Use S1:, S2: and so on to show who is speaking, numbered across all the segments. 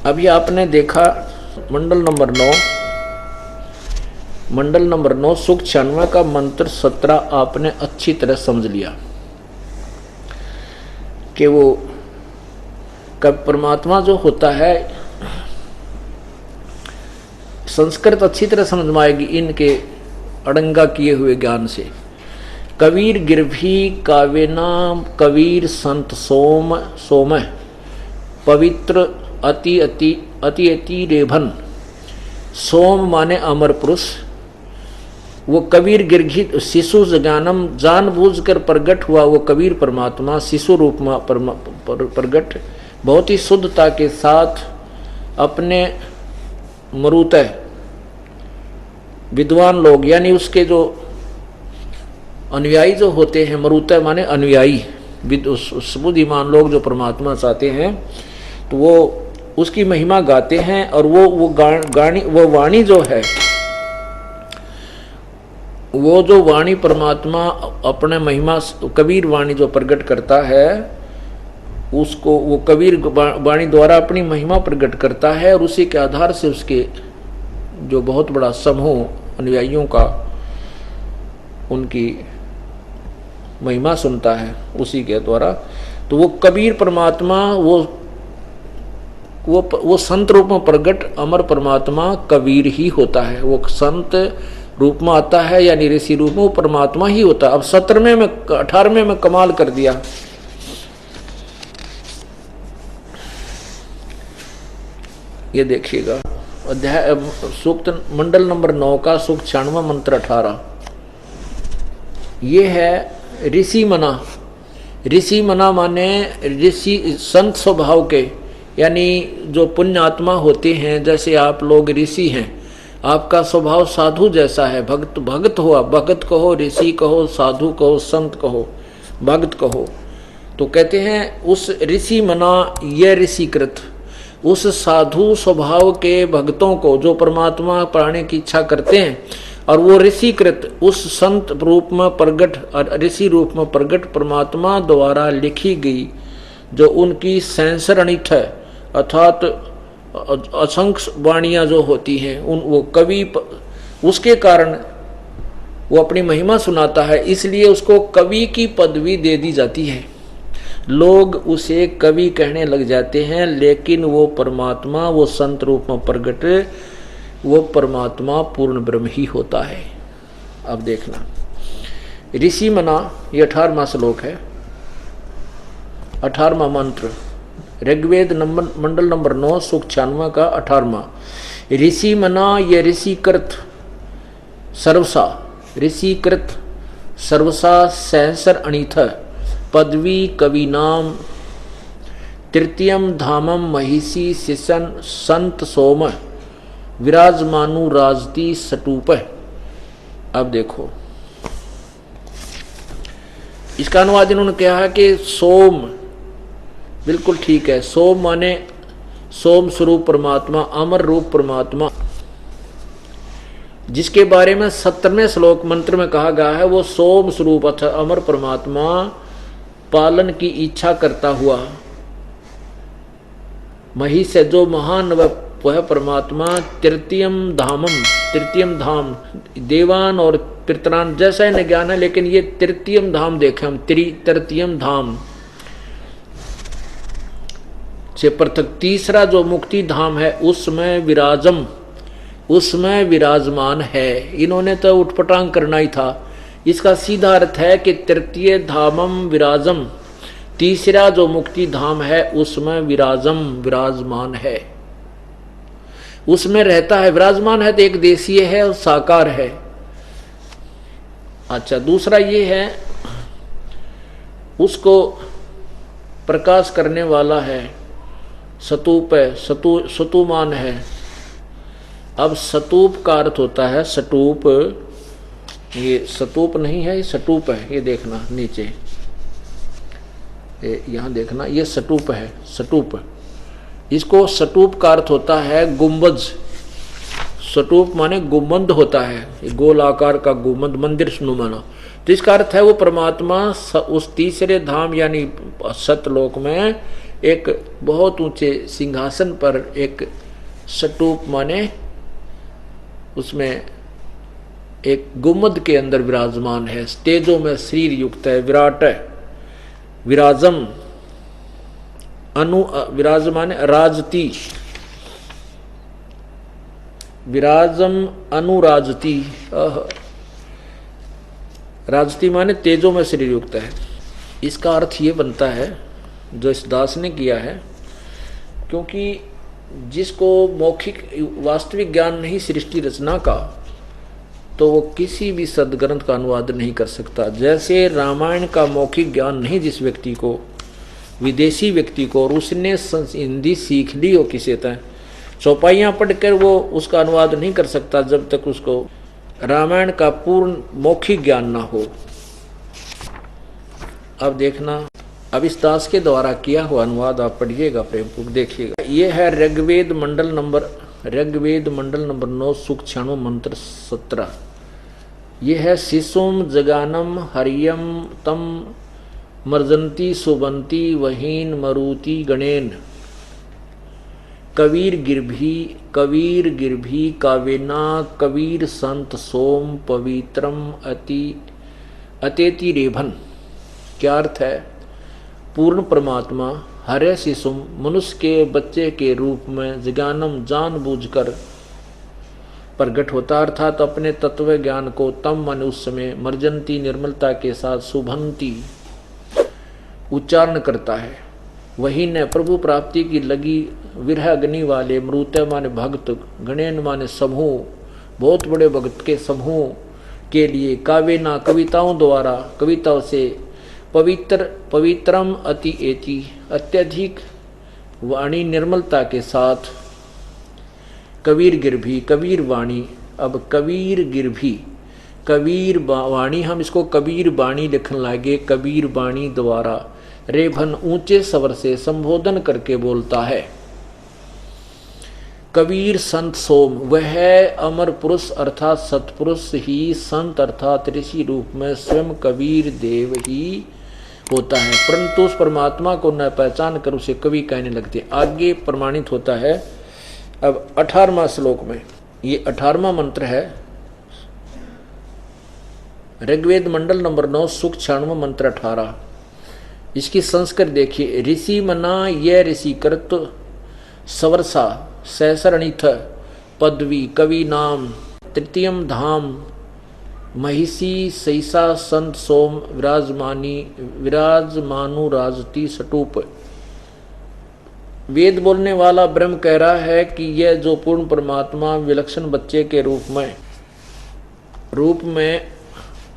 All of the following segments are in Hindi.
S1: अभी आपने देखा मंडल नंबर 9 सुख 96 का मंत्र 17 आपने अच्छी तरह समझ लिया कि वो कब परमात्मा जो होता है, संस्कृत अच्छी तरह समझ में आएगी इनके अड़ंगा किए हुए ज्ञान से। कबीर गिरभी कावेना कबीर संत सोम पवित्र अति अति अति अति रेभन। सोम माने अमर पुरुष। वो कबीर गिरघित शिशु ज्ञानम जानबूझकर प्रगट हुआ वो कबीर परमात्मा शिशु रूप में प्रगट, बहुत ही शुद्धता के साथ अपने मरुतः विद्वान लोग यानी उसके जो अनुयायी जो होते हैं, मरुतः माने अनुयायी, बुद्धिमान लोग जो परमात्मा चाहते हैं तो वो उसकी महिमा गाते हैं। और वो वाणी जो है, वो जो वाणी परमात्मा अपने महिमा कबीर वाणी जो प्रकट करता है उसको वो कबीर वाणी द्वारा अपनी महिमा प्रकट करता है और उसी के आधार से उसके जो बहुत बड़ा समूह अनुयायियों का उनकी महिमा सुनता है उसी के द्वारा। तो वो कबीर परमात्मा वो संत रूप में प्रकट अमर परमात्मा कबीर ही होता है। वो संत रूप में आता है यानी ऋषि रूप में वो परमात्मा ही होता है। अब 17वें में 18वें में कमाल कर दिया। ये देखिएगा अध्याय सूक्त मंडल नंबर 9 का सूक्त 96 मंत्र 18। ये है ऋषि मना। ऋषि मना माने ऋषि संत स्वभाव के, यानी जो पुण्य आत्मा होते हैं। जैसे आप लोग ऋषि हैं, आपका स्वभाव साधु जैसा है। भगत हो, आप भगत कहो, ऋषि कहो, साधु कहो, संत कहो, भगत कहो। तो कहते हैं उस ऋषि मना ये ऋषिकृत, उस साधु स्वभाव के भक्तों को जो परमात्मा पाने की इच्छा करते हैं और वो ऋषिकृत उस संत रूप में प्रगट और ऋषि रूप में प्रगट परमात्मा द्वारा लिखी गई जो उनकी सैंसरणित है, अर्थात असंख्य वाणियाँ जो होती हैं वो कवि उसके कारण वो अपनी महिमा सुनाता है, इसलिए उसको कवि की पदवी दे दी जाती है। लोग उसे कवि कहने लग जाते हैं, लेकिन वो परमात्मा वो संत रूप में प्रगट वो परमात्मा पूर्ण ब्रह्म ही होता है। अब देखना ऋषि मना ये 18वां श्लोक है, 18वां मंत्र ऋग्वेद मंडल नंबर 9 सूक्त 96 का 18वां। ऋषि मना ये ऋषिकृत सर्वसा, ऋषिकृत सर्वसा सहसर अणिथ पदवी कवि नाम तृतीयम धामम महिषी शिशन संत सोम विराजमानु राजती सटूप। अब देखो इसका अनुवाद इन्होंने कहा है कि सोम बिल्कुल ठीक है। सोम माने सोम स्वरूप परमात्मा, अमर रूप परमात्मा, जिसके बारे में 17वें श्लोक मंत्र में कहा गया है वो सोम स्वरूप अर्थात अमर परमात्मा पालन की इच्छा करता हुआ महिष है जो महान वह परमात्मा तृतीयम धाम देवान और पितरान जैसा ही ज्ञान है, लेकिन ये तृतीयम धाम देखें हम, तृतीयम धाम से पृथक तीसरा जो मुक्ति धाम है उसमें विराजमान है। इन्होंने तो उठपटांग करना ही था। इसका सीधा अर्थ है कि तृतीय धामम विराजम, तीसरा जो मुक्ति धाम है उसमें विराजमान है, उसमें रहता है। विराजमान है तो एक देशीय है और साकार है। अच्छा, दूसरा ये है उसको प्रकाश करने वाला है, सतूप है, सतुमान है। अब सतूप का अर्थ होता है सटूप, ये सतूप नहीं है, ये सटूप है। ये देखना नीचे, यहाँ देखना, ये सटूप है, सटूप। इसको सटूप का अर्थ होता है गुंबज। सटूप माने गुंबद होता है, गोल आकार का गुंबद, मंदिर नुमाना। तो इसका अर्थ है वो परमात्मा उस तीसरे धाम यानी सतलोक में एक बहुत ऊंचे सिंहासन पर एक सटूप माने उसमें एक गुम्मद के अंदर विराजमान है, तेजो में शरीर युक्त है, विराट है। विराजम विराजमान राजती, विराजम अनुराजती, राजती माने तेजो में शरीर युक्त है। इसका अर्थ ये बनता है जो इस दास ने किया है, क्योंकि जिसको मौखिक वास्तविक ज्ञान नहीं सृष्टि रचना का, तो वो किसी भी सदग्रंथ का अनुवाद नहीं कर सकता। जैसे रामायण का मौखिक ज्ञान नहीं जिस व्यक्ति को, विदेशी व्यक्ति को, और उसने हिंदी सीख ली हो किसी तरह, चौपाइयाँ पढ़कर वो उसका अनुवाद नहीं कर सकता जब तक उसको रामायण का पूर्ण मौखिक ज्ञान ना हो। अब देखना, अब इस दास के द्वारा किया हुआ अनुवाद आप पढ़िएगा, प्रेमपूर्वक देखिएगा। ये है ऋग्वेद मंडल नंबर 9 सूक्त 96 मंत्र 17। ये है शिशुम जगानम हरियम तम मर्जंती सुबंती वहीन मरुति गणेन कबीर गिरभी कावेना कबीर संत सोम पवित्रम अतेति रेभन। क्या अर्थ है? पूर्ण परमात्मा हरे शिशुम मनुष्य के बच्चे के रूप में जगानम जानबूझकर प्रकट होता, अर्थात अपने तत्व ज्ञान को तम मनुष्य में मर्जंती निर्मलता के साथ शुभंती उच्चारण करता है। वही ने प्रभु प्राप्ति की लगी विरह अग्नि वाले मृत्य माने भक्त, गणेन माने समूह, बहुत बड़े भक्त के समूह के लिए काव्यना कविताओं द्वारा, कविताओं से पवित्रम अति एति अत्यधिक वाणी निर्मलता के साथ कबीर गिरभी, कबीर वाणी। अब कबीर गिरभी, कबीर वाणी, हम इसको कबीर वाणी लिखने लगे। कबीर वाणी द्वारा रेभन ऊंचे स्वर से संबोधन करके बोलता है। कबीर संत सोम, वह अमर पुरुष अर्थात सतपुरुष ही संत अर्थात ऋषि रूप में स्वयं कबीर देव ही होता है, परंतु उस परमात्मा को न पहचान कर उसे कवि कहने लगते। आगे प्रमाणित होता है अब 18वां श्लोक में। ये 18वां मंत्र है, ऋग्वेद मंडल नंबर 9 सूक्त 96 मंत्र 18। इसकी संस्कृत देखिए। ऋषि मना ये ऋषि कृत सवरसा सहसरणिथ पदवी कवि नाम तृतीयम धाम महिषी सैसा संत सोम विराजमानु राजती सटूप। वेद बोलने वाला ब्रह्म कह रहा है कि यह जो पूर्ण परमात्मा विलक्षण बच्चे के रूप में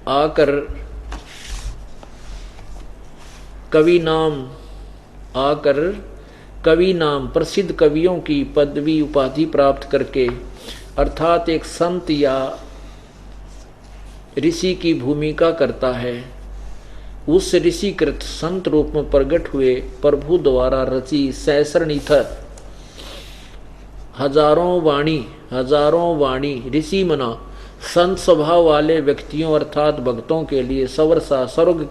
S1: आकर कवि नाम प्रसिद्ध कवियों की पदवी उपाधि प्राप्त करके, अर्थात एक संत या ऋषि की भूमिका करता है, उस ऋषिकृत संत रूप में प्रकट हुए प्रभु द्वारा रची सहस्रनिथ हजारों वाणी ऋषि मना संत स्वभाव वाले व्यक्तियों अर्थात भक्तों के लिए सवरसा स्वर्ग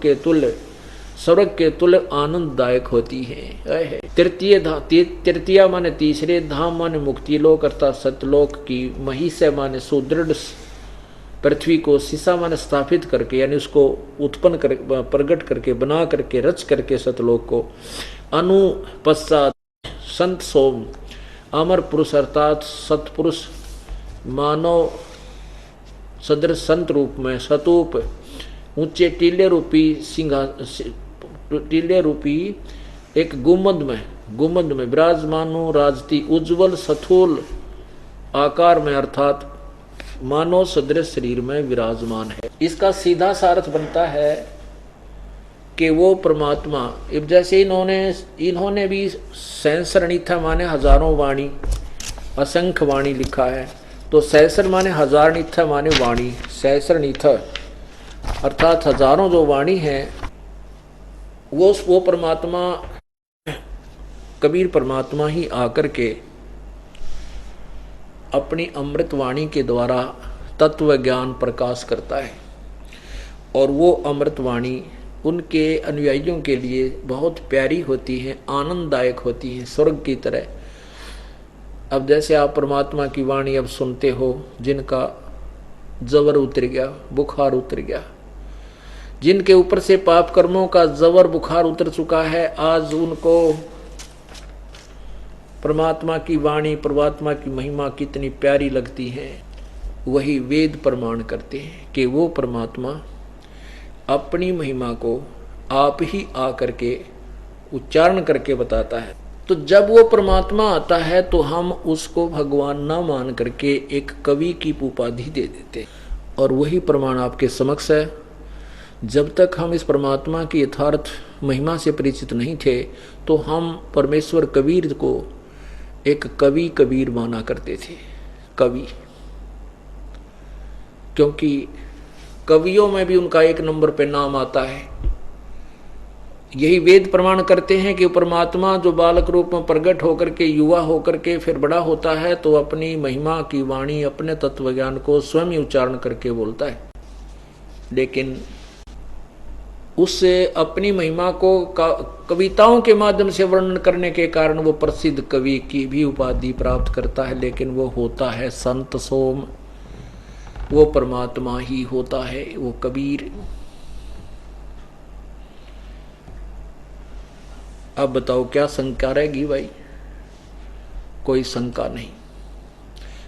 S1: के तुल्य आनंददायक होती है। तृतीय माने तीसरे, धाम माने मुक्ति लोक अर्थात सतलोक की, महिष माने सुदृढ़ पृथ्वी को, सीसा माने स्थापित करके यानी उसको उत्पन्न कर प्रकट करके बना करके रच करके सतलोक को, अनु पश्चात संत सोम अमर पुरुष अर्थात सतपुरुष मानव सदृश संत रूप में सतूप ऊंचे टीले रूपी एक गुम्मद में विराजमानो राजती उज्जवल सथूल आकार में अर्थात मानव सदृश शरीर में विराजमान है। इसका सीधा सा अर्थ बनता है कि वो परमात्मा, जैसे इन्होंने भी सहस्रनिथ माने हजारों वाणी, असंख्य वाणी लिखा है, तो सहस्र माने हजार, निथ माने वाणी, सहस्रनिथ अर्थात हजारों जो वाणी है वो परमात्मा कबीर परमात्मा ही आकर के अपनी अमृत वाणी के द्वारा तत्व ज्ञान प्रकाश करता है। और वो अमृत वाणी उनके अनुयायियों के लिए बहुत प्यारी होती हैं, आनंददायक होती हैं, स्वर्ग की तरह। अब जैसे आप परमात्मा की वाणी अब सुनते हो, जिनका जबर उतर गया, बुखार उतर गया, जिनके ऊपर से पाप कर्मों का जबर बुखार उतर चुका है, आज उनको परमात्मा की वाणी, परमात्मा की महिमा कितनी प्यारी लगती है। वही वेद प्रमाण करते हैं कि वो परमात्मा अपनी महिमा को आप ही आकर के उच्चारण करके बताता है। तो जब वो परमात्मा आता है तो हम उसको भगवान ना मान करके एक कवि की उपाधि दे देते, और वही प्रमाण आपके समक्ष है। जब तक हम इस परमात्मा की यथार्थ महिमा से परिचित नहीं थे तो हम परमेश्वर कबीर को एक कवि कबीर माना करते थे, कवि, क्योंकि कवियों में भी उनका एक नंबर पे नाम आता है। यही वेद प्रमाण करते हैं कि परमात्मा जो बालक रूप में प्रकट होकर के, युवा होकर के फिर बड़ा होता है तो अपनी महिमा की वाणी, अपने तत्व ज्ञान को स्वयं ही उच्चारण करके बोलता है। लेकिन उससे अपनी महिमा को कविताओं के माध्यम से वर्णन करने के कारण वो प्रसिद्ध कवि की भी उपाधि प्राप्त करता है। लेकिन वो होता है संत सोम, वो परमात्मा ही होता है, वो कबीर। अब बताओ क्या शंका रहेगी भाई? कोई शंका नहीं।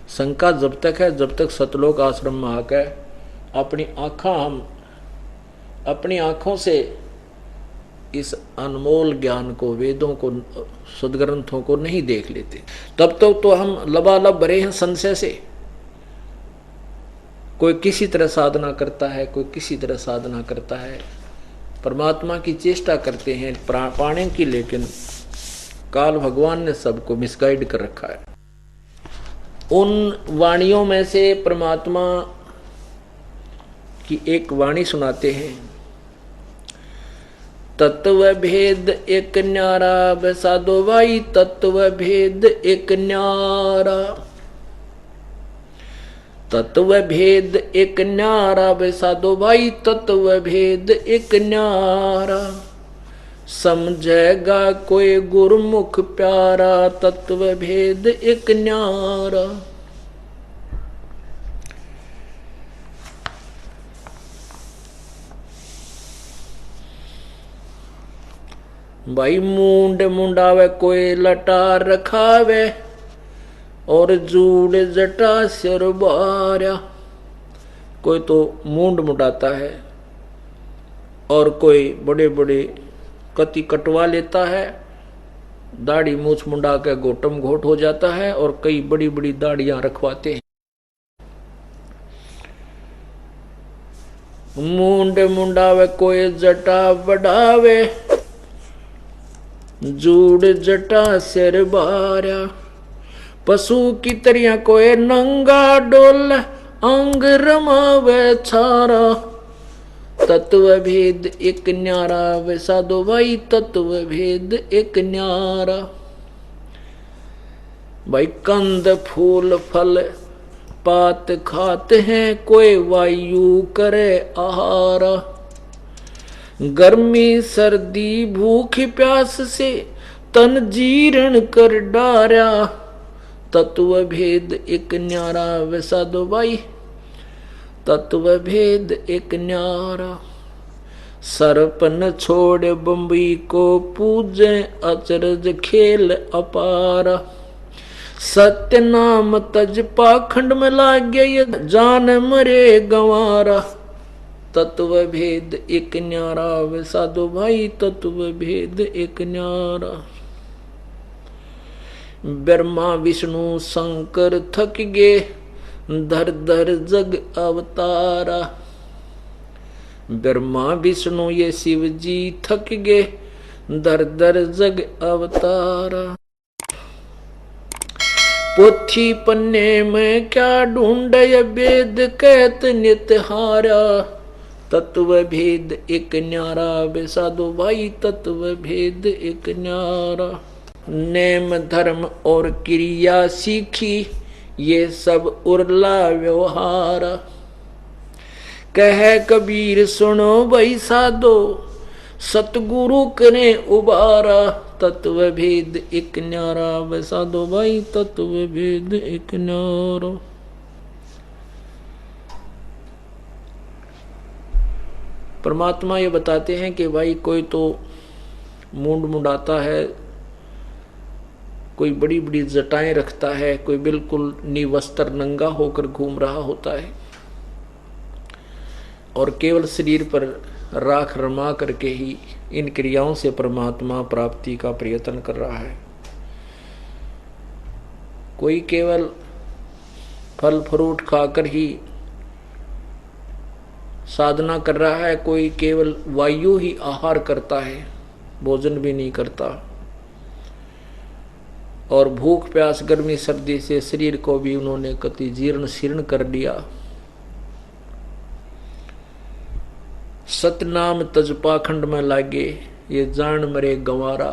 S1: शंका जब तक है जब तक सतलोक आश्रम में आकर अपनी आंखों से इस अनमोल ज्ञान को, वेदों को, सदग्रंथों को नहीं देख लेते, तब तक तो हम लबालब भरे हैं संशय से। कोई किसी तरह साधना करता है, कोई किसी तरह साधना करता है, परमात्मा की चेष्टा करते हैं पाने की, लेकिन काल भगवान ने सबको मिसगाइड कर रखा है। उन वाणियों में से परमात्मा की एक वाणी सुनाते हैं। तत्व भेद एक न्यारा बसादो भाई, तत्व भेद एक न्यारा, तत्व भेद एक न्यारा बसादो भाई, तत्व भेद एक न्यारा, समझेगा कोई गुरमुख प्यारा, तत्व भेद एक न्यारा। भाई मूंड मुंडावे कोई लटा रखावे, और जूड़ जटा सिर बार्या। कोई तो मूंड मुंडाता है, और कोई बड़े बड़े कति कटवा लेता है, दाढ़ी मूछ मुंडा के गोटम घोट हो जाता है, और कई बड़ी बड़ी दाढ़ियां रखवाते हैं। मूंड मुंडावे कोई जटा बढ़ावे, जूड़ जटा सिर बार्या। पशु की तरिया कोई नंगा डोल, अंग रमावे छारा, तत्व भेद एक न्यारा वैसा दो भाई, तत्व भेद एक न्यारा। भाई कंद फूल फल पात खाते हैं, कोई वायु करे आहारा, गर्मी सर्दी भूख प्यास से तन जीर्ण कर डारा, तत्व भेद एक न्यारा वैसा दो भाई, तत्व भेद एक न्यारा। सरपन छोड़ बम्बई को पूजे, अचरज खेल अपारा, सत्य नाम तज पाखंड में लागे, ये जान मरे गंवारा, तत्व भेद एक न्यारा वैसा दो भाई, तत्व भेद एक न्यारा। ब्रह्मा विष्णु शंकर थक गे, धर धर जग अवतारा। ब्रह्मा विष्णु ये शिव जी थक गे, धर धर जग अवतारा। पोथी पन्ने में क्या ढूंढे, वेद कहत नित हारा, तत्व भेद एक न्यारा वैसा दो भाई, तत्व भेद एक न्यारा। नेम धर्म और क्रिया सीखी, ये सब उर्ला व्यवहार, कह कबीर सुनो भाई साधो, सतगुरु करे उबारा, तत्व भेद एक न्यारा। वैसा दो भाई तत्व भेद एक न्यारा। परमात्मा ये बताते हैं कि भाई कोई तो मूंड मुंडाता है, कोई बड़ी बड़ी जटाएं रखता है, कोई बिल्कुल निवस्त्र नंगा होकर घूम रहा होता है और केवल शरीर पर राख रमा करके ही इन क्रियाओं से परमात्मा प्राप्ति का प्रयत्न कर रहा है। कोई केवल फल फ्रूट खाकर ही साधना कर रहा है, कोई केवल वायु ही आहार करता है, भोजन भी नहीं करता, और भूख प्यास गर्मी सर्दी से शरीर को भी उन्होंने कति जीर्ण शीर्ण कर दिया। सतनाम तज पाखंड में लागे, ये जान मरे गंवारा।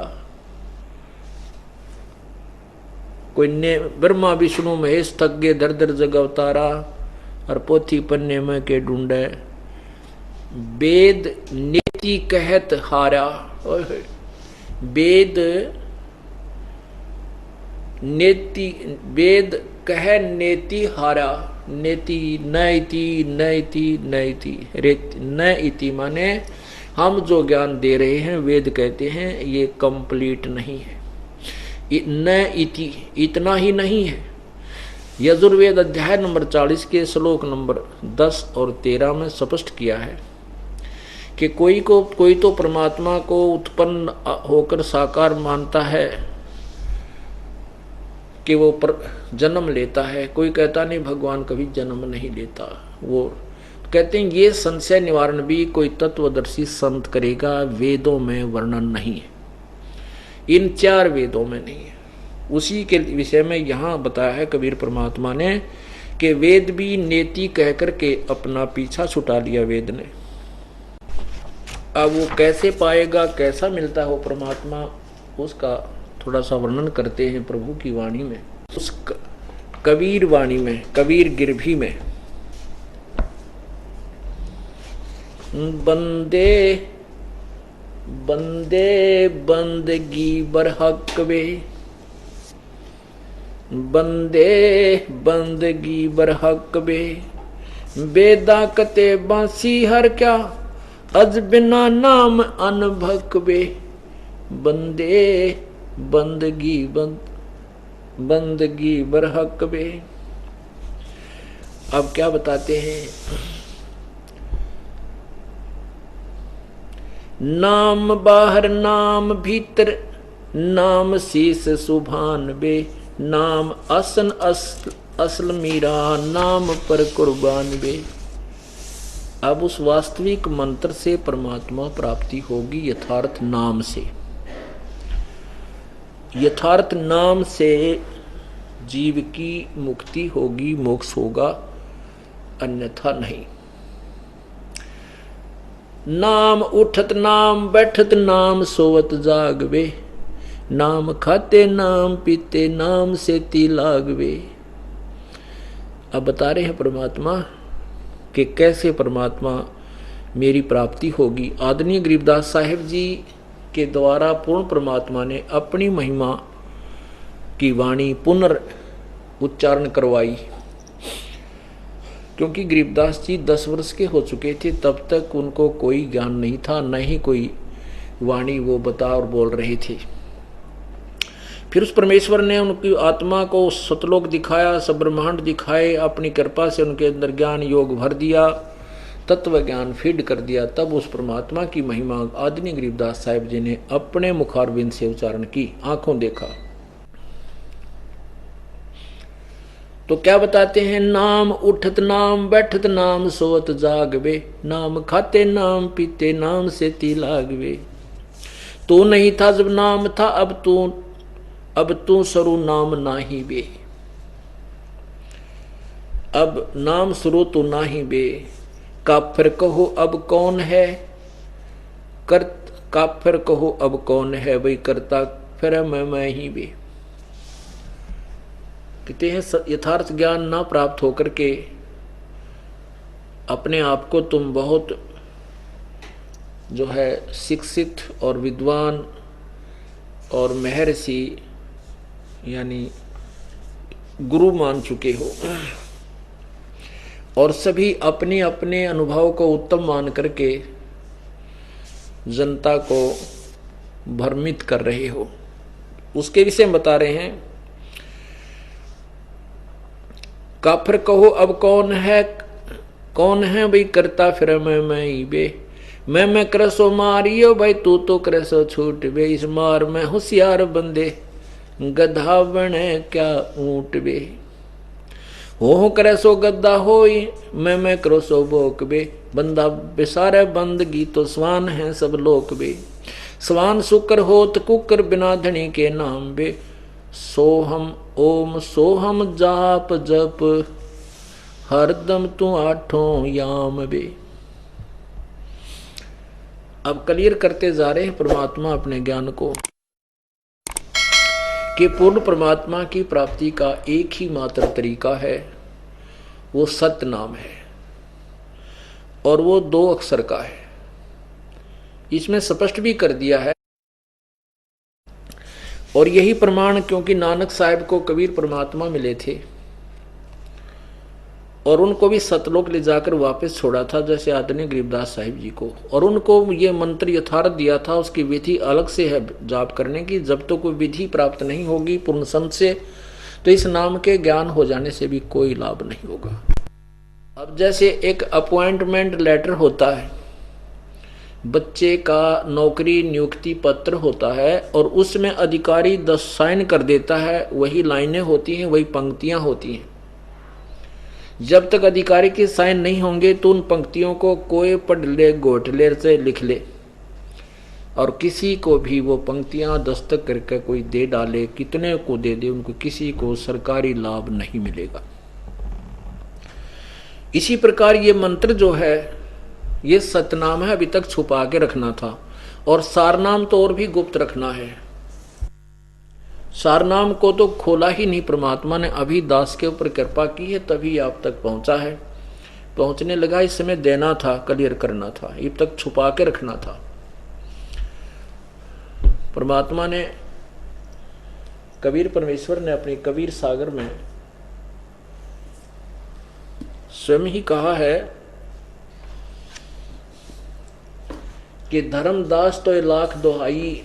S1: कोई ने ब्रह्मा विष्णु महेश थक गए, दर दर जग अवतारा, और पोथी पन्ने में के ढूंढे, वेद नीति कहत हारा। वेद नेति, वेद कह नेति हारा। नेति नैति नैति नैति रेति, न इति माने हम जो ज्ञान दे रहे हैं वेद कहते हैं ये कंप्लीट नहीं है। न इति इतना ही नहीं है। यजुर्वेद अध्याय नंबर 40 के श्लोक नंबर 10 और 13 में स्पष्ट किया है कि कोई तो परमात्मा को उत्पन्न होकर साकार मानता है कि वो पर जन्म लेता है, कोई कहता नहीं भगवान कभी जन्म नहीं लेता। वो कहते हैं ये संशय निवारण भी कोई तत्वदर्शी संत करेगा, वेदों में वर्णन नहीं है, इन 4 वेदों में नहीं है। उसी के विषय में यहाँ बताया है कबीर परमात्मा ने कि वेद भी नेति कह करके अपना पीछा छुटा लिया वेद ने। अब वो कैसे पाएगा, कैसा मिलता हो परमात्मा, उसका थोड़ा सा वर्णन करते हैं प्रभु की वाणी में, उस कबीर वाणी में, कबीर गिरभी में। बंदे बंदे बंदगी बरहक वे, बंदे बंदगी बरहक वे, बेदा कते बांसी हर क्या, अज बिना नाम अनभक वे। बंदे बंदगी बंदगी बरहक वे। अब क्या बताते हैं, नाम बाहर नाम भीतर, नाम शीस सुभान बे, नाम असन असल मीरा, नाम पर कुर्बान बे। अब उस वास्तविक मंत्र से परमात्मा प्राप्ति होगी यथार्थ नाम से। यथार्थ नाम से जीव की मुक्ति होगी, मोक्ष होगा, अन्यथा नहीं। नाम उठत नाम बैठत नाम सोवत जागवे, नाम खाते नाम पीते नाम से ती लागवे। अब बता रहे हैं परमात्मा कि कैसे परमात्मा मेरी प्राप्ति होगी। आदरणीय गरीबदास साहिब जी के द्वारा पूर्ण परमात्मा ने अपनी महिमा की वाणी पुनर् उच्चारण करवाई, क्योंकि गरीबदास जी 10 वर्ष के हो चुके थे, तब तक उनको कोई ज्ञान नहीं था, न ही कोई वाणी वो बता और बोल रहे थे। फिर उस परमेश्वर ने उनकी आत्मा को सतलोक दिखाया, सब ब्रह्मांड दिखाए, अपनी कृपा से उनके अंदर ज्ञान योग भर दिया, तत्व ज्ञान फीड कर दिया। तब उस परमात्मा की महिमा आदरणीय गरीबदास साहिब जी ने अपने मुखारविंद से उच्चारण की, आंखों देखा। तो क्या बताते हैं, नाम उठत नाम बैठत नाम सोवत जागवे, नाम खाते नाम पीते नाम से ती लागवे। तू नहीं था जब नाम था, अब तू सरू नाम नाही बे। अब नाम सरू तू नाही बे। काफिर कहो अब कौन है, काफिर कहो अब कौन है, वही करता फिर मैं ही बे। कहते हैं यथार्थ ज्ञान ना प्राप्त होकर के अपने आप को तुम बहुत जो है शिक्षित और विद्वान और महर्षि यानी गुरु मान चुके हो, और सभी अपने अपने अनुभव को उत्तम मान करके जनता को भ्रमित कर रहे हो, उसके विषय में बता रहे हैं। काफिर कहो अब कौन है भाई करता फिर मैं ही बे, मैं करसो मारियो भाई तू तो करसो छूट बे, इस मार में होशियार बंदे गधा बने क्या ऊंट बे, हो करे सो गद्दा होई मैं करो सो बोक बे, बंदा बेसारे बंदगी तो स्वान है सब लोक बे, स्वान सुकर होत कुकर बिना धनी के नाम बे, सोहम ओम सोहम जाप जप हरदम तू आठों याम बे। अब क्लियर करते जा रहे हैं परमात्मा अपने ज्ञान को कि पूर्ण परमात्मा की प्राप्ति का एक ही मात्र तरीका है, वो सत्य नाम है और वो 2 अक्षर का है। इसमें स्पष्ट भी कर दिया है और यही प्रमाण, क्योंकि नानक साहब को कबीर परमात्मा मिले थे और उनको भी सतलोक ले जाकर वापस छोड़ा था, जैसे आदरणीय गरीबदास साहिब जी को, और उनको ये मंत्र यथार्थ दिया था। उसकी विधि अलग से है जाप करने की। जब तक तो कोई विधि प्राप्त नहीं होगी पूर्ण संत से, तो इस नाम के ज्ञान हो जाने से भी कोई लाभ नहीं होगा। अब जैसे एक अपॉइंटमेंट लेटर होता है, बच्चे का नौकरी नियुक्ति पत्र होता है और उसमें अधिकारी 10 साइन कर देता है, वही लाइनें होती हैं, वही पंक्तियां होती हैं। जब तक अधिकारी के साइन नहीं होंगे तो उन पंक्तियों को कोई पढ़ ले, गोठले से लिख ले और किसी को भी वो पंक्तियां दस्तक करके कोई दे डाले, कितने को दे दे, उनको किसी को सरकारी लाभ नहीं मिलेगा। इसी प्रकार ये मंत्र जो है ये सतनाम है, अभी तक छुपा के रखना था, और सारनाम तो और भी गुप्त रखना है। सारनाम को तो खोला ही नहीं, परमात्मा ने अभी दास के ऊपर कृपा की है तभी आप तक पहुंचा है। पहुंचने लगा, इस समय देना था, क्लियर करना था, अब तक छुपा के रखना था। परमात्मा ने, कबीर परमेश्वर ने अपने कबीर सागर में स्वयं ही कहा है कि धर्मदास तो 1,00,000 दोहाई,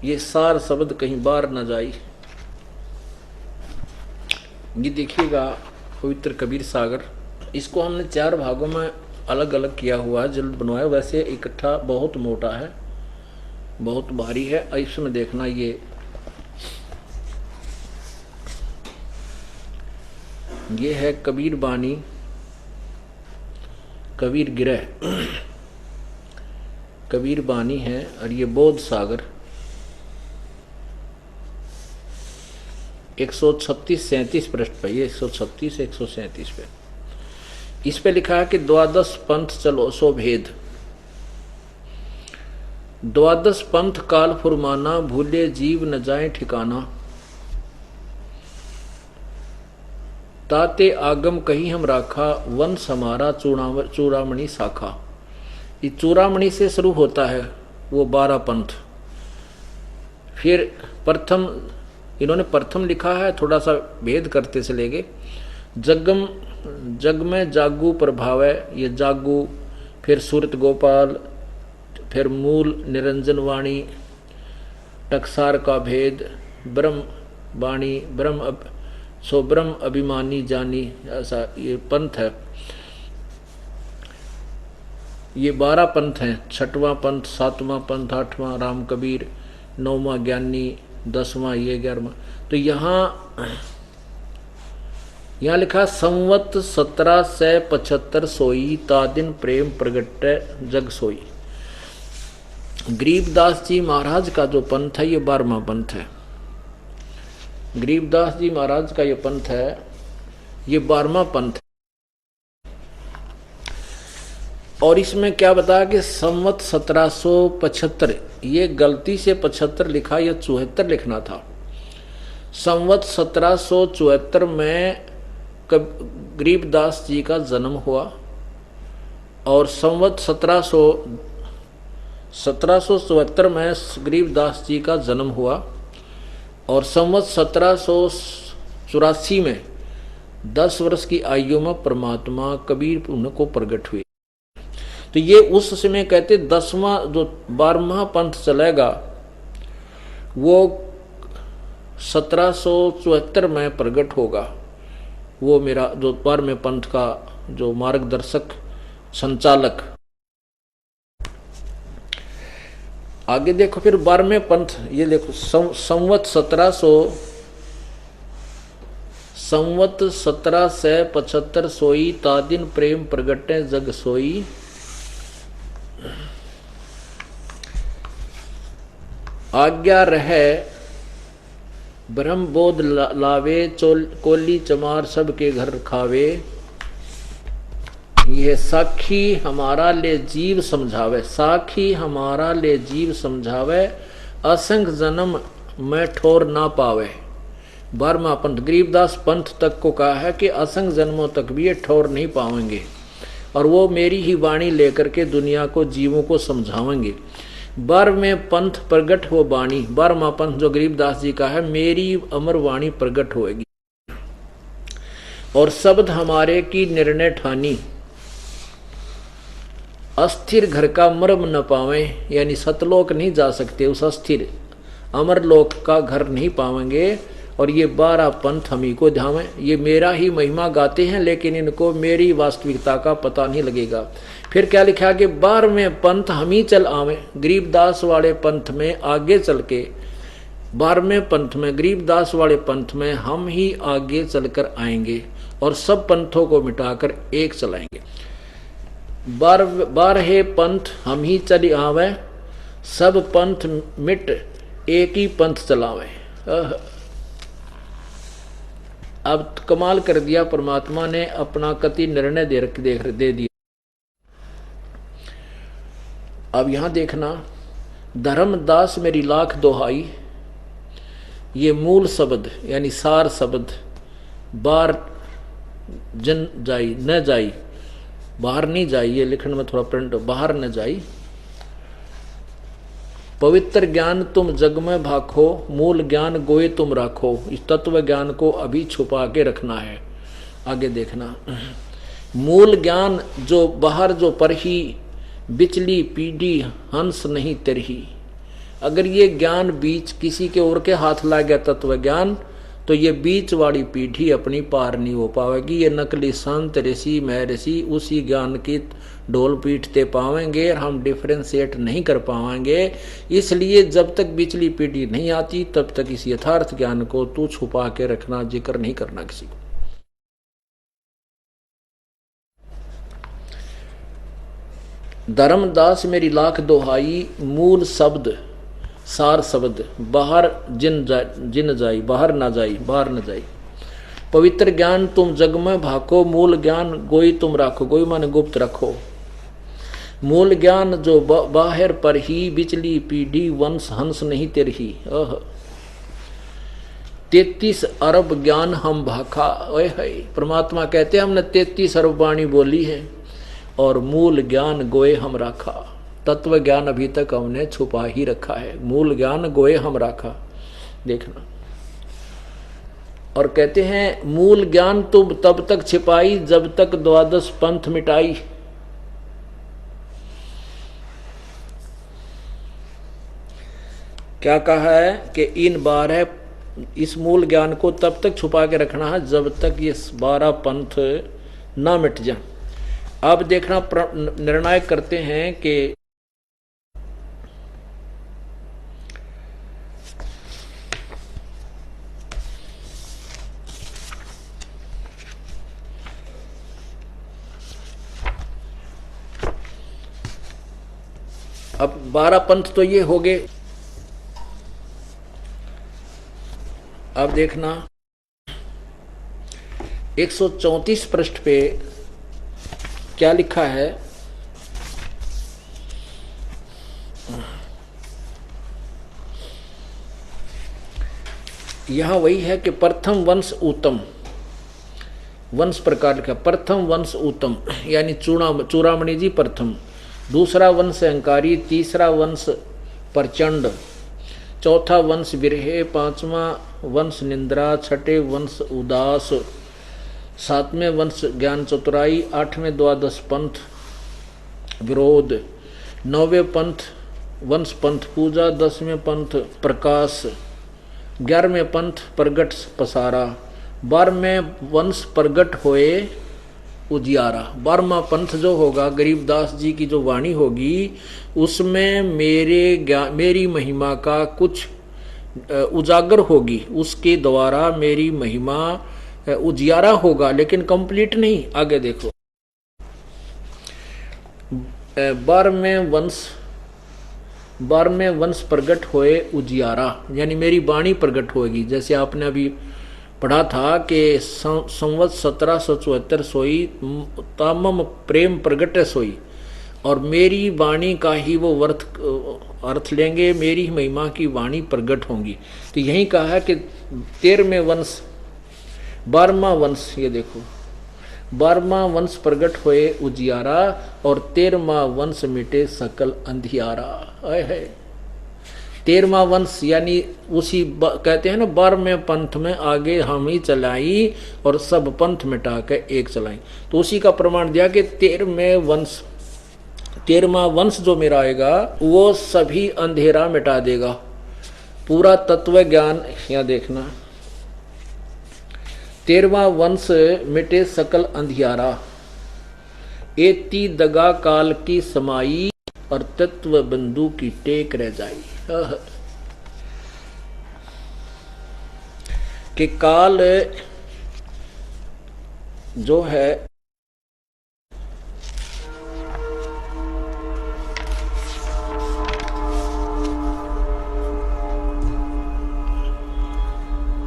S1: ये सार शब्द कहीं बाहर न जाई। ये देखिएगा पवित्र कबीर सागर, इसको हमने 4 भागों में अलग अलग किया हुआ है, जल्द बनवाया। वैसे इकट्ठा बहुत मोटा है, बहुत भारी है। इसमें देखना, ये है कबीर बानी, कबीर गिरह, कबीर बानी है, और ये बोध सागर 136-37 पृष्ठ पे, ये 136-137 पे। इस पे लिखा है कि 12 पंथ चलो सो भेद, 12 पंथ काल फुरमाना, भूले जीव न जाए ठिकाना, ताते आगम कहीं हम राखा, वंश हमारा चूड़ामणि शाखा। ये चूड़ामणि से शुरू होता है वो 12 पंथ। फिर प्रथम, इन्होंने प्रथम लिखा है, थोड़ा सा भेद करते चलेंगे। जग में जागू प्रभाव है, ये जागू, फिर सूरत गोपाल, फिर मूल निरंजन वाणी, टकसार का भेद, ब्रह्म वाणी, ब्रह्म अभिमानी जानी, ऐसा ये पंथ है। ये 12 पंथ हैं। 6वां पंथ, 7वां पंथ, 8वां राम कबीर, 9वां ज्ञानी, 10वां ये, 11वां। तो यहाँ लिखा संवत 1775 सोई, तादिन प्रेम प्रगट जग सोई। गरीबदास जी महाराज का जो पंथ है ये 12वां पंथ है। गरीबदास जी महाराज का ये पंथ है, ये 12वां पंथ है। और इसमें क्या बताया कि संवत 1775, ये गलती से 75 लिखा, या 74 लिखना था। संवत 1774 में गरीबदास जी का जन्म हुआ और संवत 1774 में गरीबदास जी का जन्म हुआ और संवत 1784 में 10 वर्ष की आयु में परमात्मा कबीर उनको प्रकट हुए। तो ये उस समय कहते 10वां जो 12वां पंथ चलेगा वो 1774 में प्रकट होगा। वो मेरा जो 12वें पंथ का जो मार्गदर्शक संचालक। आगे देखो फिर 12वें पंथ, ये देखो संवत 1775 सोई तादिन प्रेम प्रगटे जग सोई। आज्ञा रहे ब्रह्म बोध लावे कोली चमार सबके घर खावे। यह साखी हमारा ले जीव समझावे, साखी हमारा ले जीव समझावे, असंग जन्म में ठोर ना पावे। 12वां पंथ गरीबदास पंथ तक को कहा है कि असंग जन्मों तक भी ये ठोर नहीं पाएंगे और वो मेरी ही वाणी लेकर के दुनिया को जीवों को समझावेंगे। 12वें पंथ प्रगट हो वाणी, 12वां पंथ जो गरीबदास जी का है, मेरी अमर वाणी प्रगट होएगी और शब्द हमारे की निर्णय ठानी। अस्थिर घर का मर्म न पावे, यानी सतलोक नहीं जा सकते, उस अस्थिर अमरलोक का घर नहीं पावेंगे। और ये 12 पंथ हम ही को ध्यावे, ये मेरा ही महिमा गाते हैं लेकिन इनको मेरी वास्तविकता का पता नहीं लगेगा। फिर क्या लिखा कि 12वें पंथ हम ही चल आवे। गरीबदास वाले पंथ में आगे चल के 12वें पंथ में गरीबदास वाले पंथ में हम ही आगे चलकर आएंगे और सब पंथों को मिटाकर एक चलाएंगे। 12 पंथ हम ही चल आवे, सब पंथ मिट एक ही पंथ चलावे। अब कमाल कर दिया परमात्मा ने, अपना कति निर्णय दे दिया। अब यहां देखना, धर्मदास मेरी लाख दोहाई, ये मूल शब्द यानी सार शब्द। बाहर जन जाई न जाई, बाहर नहीं जाई, ये लिखने में थोड़ा प्रिंट, बाहर न जाई। पवित्र ज्ञान तुम जग में भाखो, मूल ज्ञान गोए तुम राखो। इस तत्व ज्ञान को अभी छुपा के रखना है। आगे देखना, मूल ज्ञान जो बाहर जो पर ही, बिचली पीढ़ी हंस नहीं तरही। अगर ये ज्ञान बीच किसी के और के हाथ ला गया तत्व ज्ञान, तो ये बीच वाली पीढ़ी अपनी पार नहीं हो पाएगी। ये नकली संत ऋषि महर्षि उसी ज्ञान की ढोल पीटते पाएंगे और हम डिफ्रेंशिएट नहीं कर पाएंगे। इसलिए जब तक बिचली पीढ़ी नहीं आती तब तक इस यथार्थ ज्ञान को तू छुपा के रखना, जिक्र नहीं करना किसी को। धर्मदास मेरी लाख दोहाई, मूल शब्द सार शब्द, बाहर जिन जाई, बाहर ना जाई, बाहर न जाई। पवित्र ज्ञान तुम जग में भाको, मूल ज्ञान गोई तुम राखो। गोई माने गुप्त रखो। मूल ज्ञान जो बाहर पर ही, बिचली पीढ़ी वंश हंस नहीं तेरही। 33 अरब ज्ञान हम भाखा। ओए है परमात्मा कहते हैं हमने 33 अरब वाणी बोली है और मूल ज्ञान गोए हम राखा। तत्व ज्ञान अभी तक हमने छुपा ही रखा है, मूल ज्ञान गोए हम राखा। देखना, और कहते हैं मूल ज्ञान तुम तब तक छिपाई जब तक 12 पंथ मिटाई। क्या कहा है कि इन 12 इस मूल ज्ञान को तब तक छुपा के रखना है जब तक ये 12 पंथ ना मिट जाए। अब देखना, निर्णायक करते हैं कि अब 12 पंथ तो ये हो गए। अब देखना 134 पृष्ठ पे क्या लिखा है। यहां वही है कि प्रथम वंश उत्तम, वंश प्रकार का। प्रथम वंश उत्तम यानी चूड़ामणि जी प्रथम, दूसरा वंश अहंकारी, तीसरा वंश प्रचंड, चौथा वंश विरहे, पांचवा वंश निंद्रा, छठे वंश उदास, सातवें वंश ज्ञान चतुराई, आठवें द्वादश पंथ विरोध, नौवें पंथ वंश पंथ पूजा, 10वें पंथ प्रकाश, 11वें पंथ प्रगट पसारा, 12वें वंश प्रगट होए उजियारा। 12वां पंथ जो होगा गरीबदास जी की जो वाणी होगी उसमें मेरी महिमा का कुछ उजागर होगी, उसके द्वारा मेरी महिमा उजियारा होगा, लेकिन कंप्लीट नहीं। आगे देखो 12वें वंश प्रगट होए उजियारा, यानी मेरी वाणी प्रगट होगी। जैसे आपने अभी पढ़ा था कि संवत 1774 सोई तामम प्रेम प्रगट सोई, और मेरी वाणी का ही वो अर्थ लेंगे, मेरी महिमा की वाणी प्रगट होंगी। तो यही कहा है कि 13वें वंश 12वां वंश, ये देखो 12वां वंश प्रगट होए उजियारा और 13वां वंश मिटे सकल अंधियारा। है 13वां वंश यानी उसी कहते हैं ना 12वें पंथ में आगे हम ही चलाई और सब पंथ मिटा के एक चलाई। तो उसी का प्रमाण दिया कि 13वां वंश जो मेरा आएगा वो सभी अंधेरा मिटा देगा, पूरा तत्व ज्ञान। यहाँ देखना 13वां वंश मिटे सकल अंधियारा, एती दगा काल की समाई और तत्व बंधु की टेक रह जाई। कि काल जो है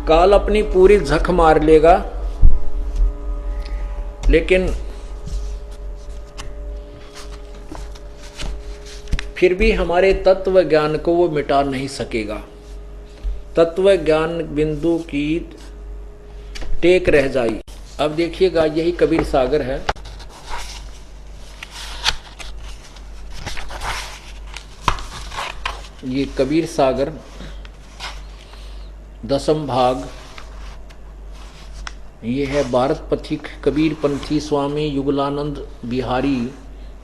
S1: काल अपनी पूरी झक मार लेगा, लेकिन फिर भी हमारे तत्व ज्ञान को वो मिटा नहीं सकेगा। तत्व ज्ञान बिंदु की टेक रह जाई। अब देखिएगा यही कबीर सागर है। ये कबीर सागर 10वां भाग, ये है भारत पथिक कबीर पंथी स्वामी युगलानंद बिहारी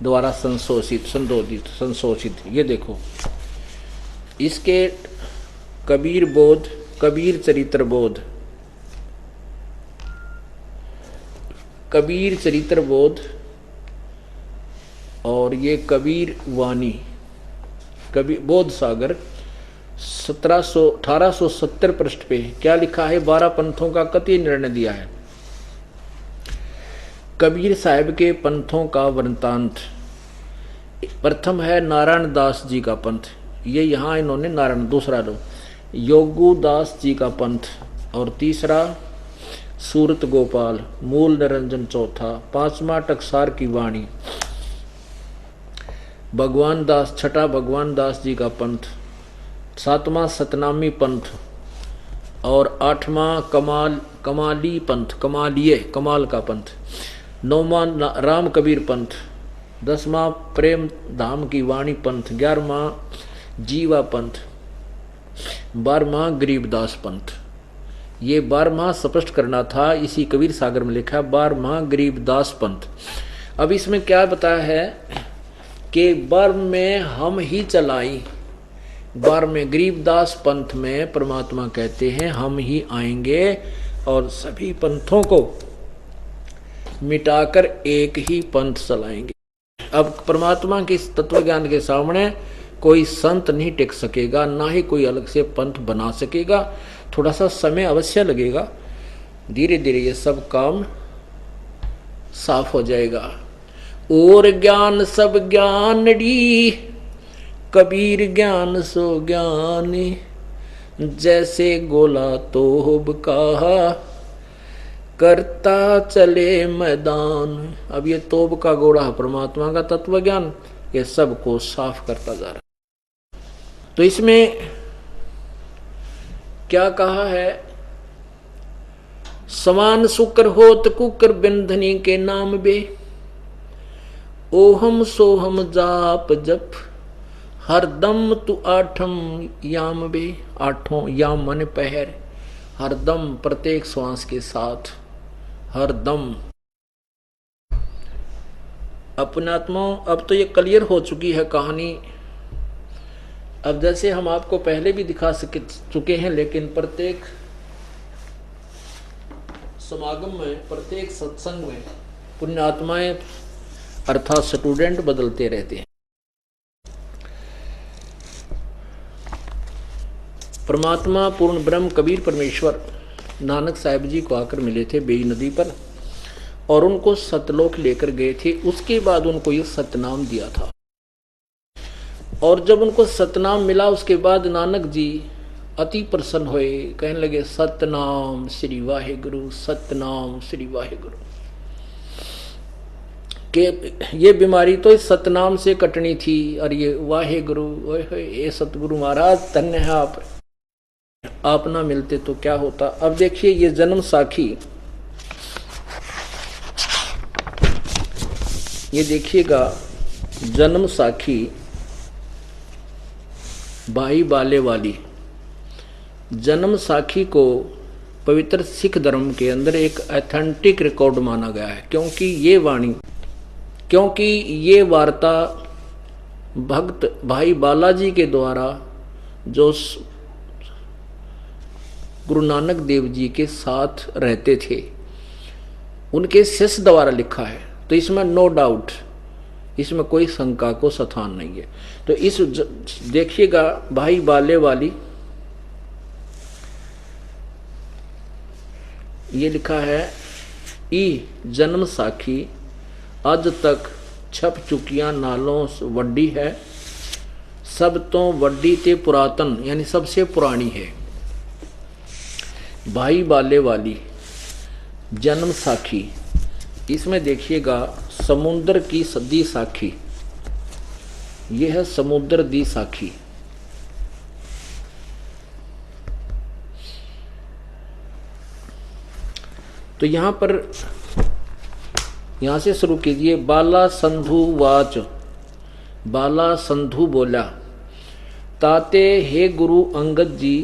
S1: द्वारा संशोधित। ये देखो इसके कबीर बोध, कबीर चरित्र बोध, कबीर चरित्र बोध और ये कबीर वाणी, कबीर बोध सागर 1870 पृष्ठ पे क्या लिखा है? 12 पंथों का कतई निर्णय दिया है। कबीर साहब के पंथों का वृत्तांत। प्रथम है नारायण दास जी का पंथ, ये यहाँ इन्होंने नारायण, दूसरा लो योगू दास जी का पंथ, और तीसरा सूरत गोपाल, मूल निरंजन चौथा, 5वां टकसार की वाणी, भगवान दास छठा भगवान दास जी का पंथ, 7वां सतनामी पंथ और 8वां कमाली पंथ, कमाल का पंथ, 9वां राम कबीर पंथ, 10वां प्रेम धाम की वाणी पंथ, 11वां जीवा पंथ, 12वां गरीबदास पंथ। ये 12वां स्पष्ट करना था, इसी कबीर सागर में लिखा 12वां गरीबदास पंथ। अब इसमें क्या बताया है कि 12वें हम ही चलाई, 12वें गरीबदास पंथ में परमात्मा कहते हैं हम ही आएंगे और सभी पंथों को मिटाकर एक ही पंथ चलाएंगे। अब परमात्मा के इस तत्व ज्ञान के सामने कोई संत नहीं टिक सकेगा, ना ही कोई अलग से पंथ बना सकेगा। थोड़ा सा समय अवश्य लगेगा, धीरे धीरे ये सब काम साफ हो जाएगा। और ज्ञान सब ज्ञानड़ी, कबीर ज्ञान सो ज्ञान, जैसे गोला तोब कहा करता चले मैदान। अब ये तोब का गोला परमात्मा का तत्व ज्ञान, ये सबको साफ करता जा रहा है। तो इसमें क्या कहा है? समान शुक्र होत कुकर बिंधनी के नाम बे। ओहम सोहम जाप जप हर दम तू आठम याम बे। आठों याम मन पहर, हर दम प्रत्येक श्वास के साथ, हर दम। अपने आत्मा, अब तो ये क्लियर हो चुकी है कहानी। अब जैसे हम आपको पहले भी दिखा चुके हैं, लेकिन प्रत्येक समागम में, प्रत्येक सत्संग में पुण्य आत्माएं अर्थात स्टूडेंट बदलते रहते हैं। परमात्मा पूर्ण ब्रह्म कबीर परमेश्वर नानक साहिब जी को आकर मिले थे बेई नदी पर, और उनको सतलोक लेकर गए थे। उसके बाद उनको ये सतनाम दिया था, और जब उनको सतनाम मिला उसके बाद नानक जी अति प्रसन्न हुए, कहने लगे सतनाम श्री वाहेगुरु, सतनाम श्री वाहेगुरु। के ये बीमारी तो इस सतनाम से कटनी थी, और ये वाहेगुरु, ये सतगुरु महाराज धन्य है आप ना मिलते तो क्या होता। अब देखिए ये जन्म साखी, ये देखिएगा जन्म साखी भाई बाले वाली। जन्म साखी को पवित्र सिख धर्म के अंदर एक ऑथेंटिक रिकॉर्ड माना गया है, क्योंकि ये वाणी, क्योंकि ये वार्ता भक्त भाई बालाजी के द्वारा जो गुरु नानक देव जी के साथ रहते थे उनके शिष्य द्वारा लिखा है। तो इसमें नो डाउट, इसमें कोई शंका को स्थान नहीं है। तो इस देखिएगा भाई बाले वाली, ये लिखा है ई जन्म साखी अज तक छप चुकिया नालों वड्डी है, सब तो वड्डी ते पुरातन, यानी सबसे पुरानी है। भाई बाले वाली जन्म साखी, इसमें देखिएगा समुद्र की दी साखी, यह है समुद्र दी साखी। तो यहां पर, यहां से शुरू कीजिए। बाला संधु वाच, बाला संधु बोला, ताते हे गुरु अंगद जी,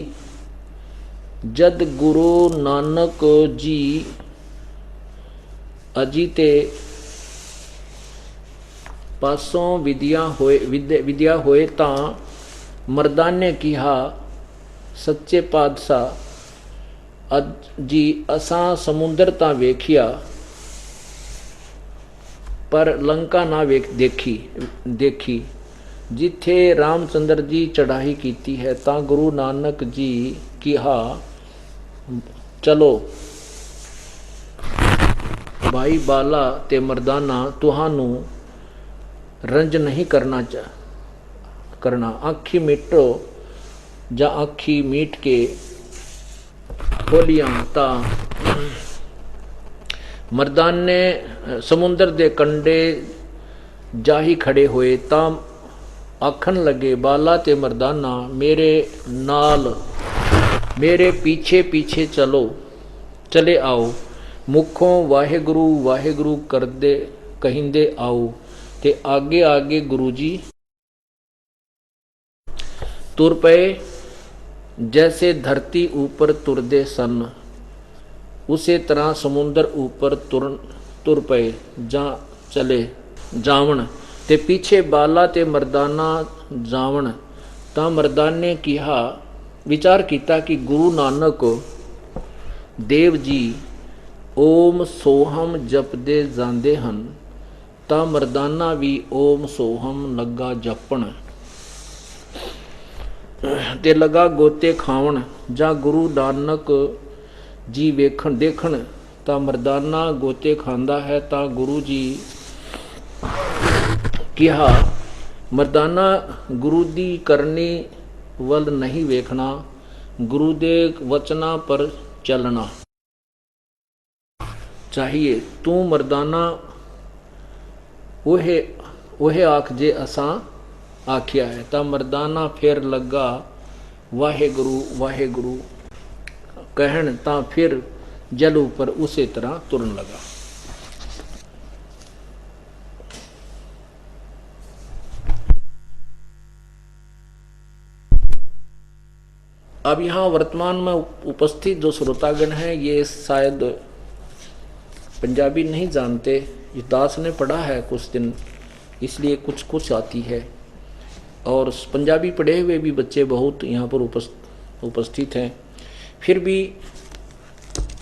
S1: जद गुरु नानक जी अजीते पासों विद्या होए तां मर्दान ने कहा सच्चे पातशाह जी असां समुंदर तां वेखिया पर लंका ना देखी जिथे रामचंद्र जी चढ़ाई कीती है तां गुरु नानक जी कहा चलो भाई बाला ते मर्दाना तुहानू रंज नहीं करना आखी मिटो जा आखी मीट के खोलियां ता मर्दान ने समुंदर दे कंडे जाही खड़े होए ता आखन लगे बाला ते मर्दाना मेरे नाल मेरे पीछे पीछे चले आओ, मुखों वाहेगुरु वाहेगुरु कर दे कहिंदे आओ, ते आगे आगे गुरु जी तुर पे जैसे धरती ऊपर तुरदे सन, उसे तरह समुंदर ऊपर तुर पे जा चले जावण, ते पीछे बाला ते मर्दाना जावण। ता मर्दान ने कहा विचार किया कि गुरु नानक देव जी ओम सोहम जपदे जांदे हन, ता मर्दाना भी ओम सोहम लगा जपण, ते लगा गोते खावण। जा गुरु नानक जी वेखण देखण ता मर्दाना गोते खांदा है, ता गुरु जी कहा मर्दाना गुरु दी करनी वल नहीं वेखना, गुरु दे वचना पर चलना चाहिए। तू मर्दाना ओहे आख जे असां आखिया है। ता मर्दाना फिर लगा वाहेगुरु वाहेगुरु कहन, ता फिर जल ऊपर उसी तरह तुरन लगा। अब यहाँ वर्तमान में उपस्थित जो श्रोतागण हैं ये शायद पंजाबी नहीं जानते, ये दास ने पढ़ा है कुछ दिन, इसलिए कुछ कुछ आती है। और पंजाबी पढ़े हुए भी बच्चे बहुत यहाँ पर उपस्थित हैं। फिर भी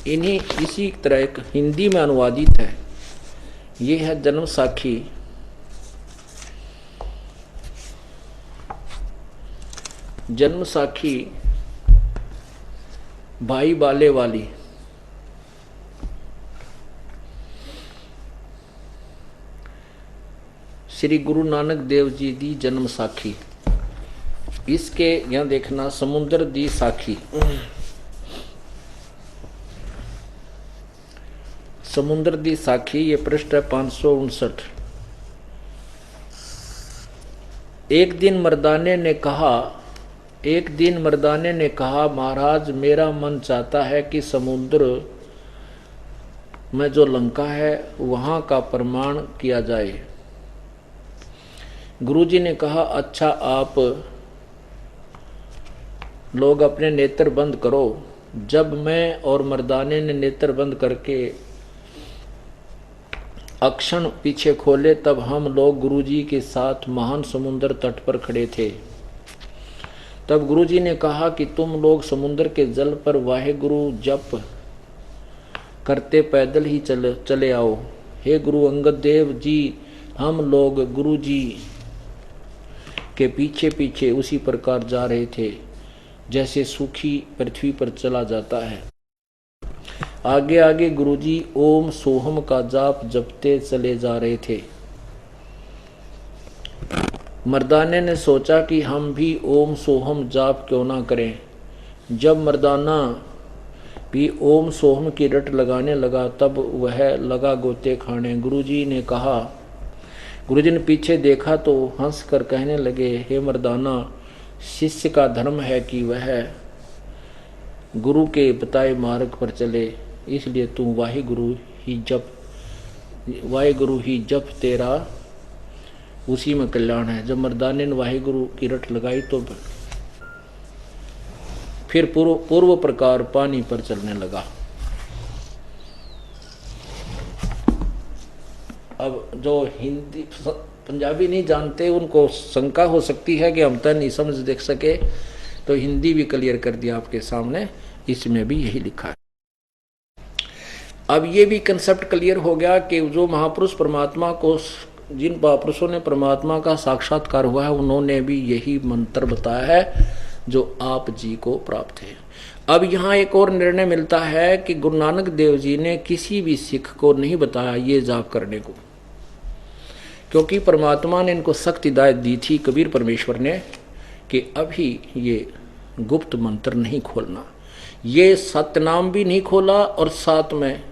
S1: इन्हीं इसी तरह एक हिंदी में अनुवादित है। ये है जन्म साखी। जन्म साखी भाई बाले वाली। श्री गुरु नानक देव जी दी जन्म साखी। इसके यहां देखना समुद्र दी साखी। समुद्र दी साखी ये पृष्ठ है 559। एक दिन मर्दाने ने कहा महाराज मेरा मन चाहता है कि समुद्र में जो लंका है वहां का प्रमाण किया जाए। गुरुजी ने कहा अच्छा आप लोग अपने नेत्र बंद करो। जब मैं और मर्दाने ने नेत्र बंद करके अक्षण पीछे खोले तब हम लोग गुरुजी के साथ महान समुद्र तट पर खड़े थे। तब गुरुजी ने कहा कि तुम लोग समुद्र के जल पर वाहेगुरु जप करते पैदल ही चले आओ। हे गुरु अंगद देव जी, हम लोग गुरुजी के पीछे पीछे उसी प्रकार जा रहे थे जैसे सूखी पृथ्वी पर चला जाता है। आगे आगे गुरुजी ओम सोहम का जाप जपते चले जा रहे थे। मर्दाने ने सोचा कि हम भी ओम सोहम जाप क्यों ना करें। जब मर्दाना भी ओम सोहम की रट लगाने लगा तब वह लगा गोते खाने। गुरुजी ने पीछे देखा तो हंस कर कहने लगे, हे मर्दाना, शिष्य का धर्म है कि वह गुरु के बताए मार्ग पर चले, इसलिए तू वाहेगुरु ही जप तेरा उसी में कल्याण है। जब मर्दाने ने वाहेगुरु की रट लगाई तो फिर पूर्व प्रकार पानी पर चलने लगा। अब जो हिंदी पंजाबी नहीं जानते उनको शंका हो सकती है कि हम तो नहीं समझ देख सके, तो हिंदी भी क्लियर कर दिया आपके सामने, इसमें भी यही लिखा है। अब ये भी कंसेप्ट क्लियर हो गया कि जो महापुरुष परमात्मा को, जिन महापुरुषों ने परमात्मा का साक्षात्कार हुआ है उन्होंने भी यही मंत्र बताया है जो आप जी को प्राप्त है। अब यहाँ एक और निर्णय मिलता है कि गुरु नानक देव जी ने किसी भी सिख को नहीं बताया ये जाप करने को, क्योंकि परमात्मा ने इनको सख्त हिदायत दी थी कबीर परमेश्वर ने कि अभी ये गुप्त मंत्र नहीं खोलना। ये सतनाम भी नहीं खोला और साथ में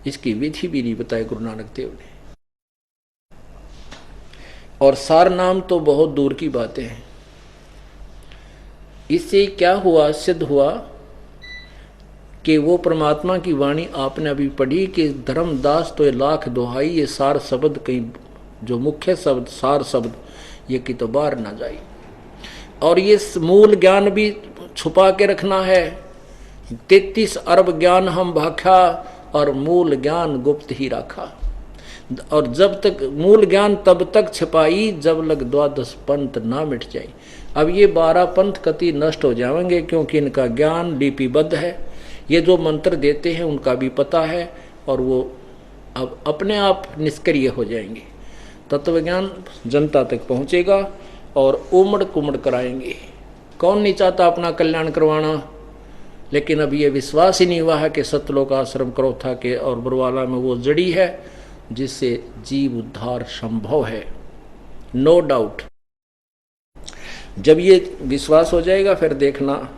S1: इसकी विधि भी नहीं बताई गुरु नानक देव ने। और सार नाम तो बहुत दूर की बातें हैं। इससे क्या हुआ, सिद्ध हुआ कि वो परमात्मा की वाणी आपने अभी पढ़ी कि धर्मदास तो ये लाख दोहाई, ये सार शब्द कहीं जो मुख्य शब्द सार शब्द ये कि तो बाहर ना जाए। और ये मूल ज्ञान भी छुपा के रखना है। 33 अरब ज्ञान हम भाखा और मूल ज्ञान गुप्त ही रखा। और जब तक मूल ज्ञान तब तक छिपाई जब लग 12 पंथ ना मिट जाए। अब ये 12 पंथ कति नष्ट हो जाएंगे क्योंकि इनका ज्ञान लिपिबद्ध है। ये जो मंत्र देते हैं उनका भी पता है और वो अब अपने आप निष्क्रिय हो जाएंगे। तत्वज्ञान जनता तक पहुंचेगा और उमड़ कुमड़ कराएंगे। कौन नहीं चाहता अपना कल्याण करवाना, लेकिन अब ये विश्वास ही नहीं हुआ है कि सतलोक आश्रम क्रोथा के और बरवाला में वो जड़ी है जिससे जीव उद्धार संभव है। No doubt. जब ये विश्वास हो जाएगा फिर देखना,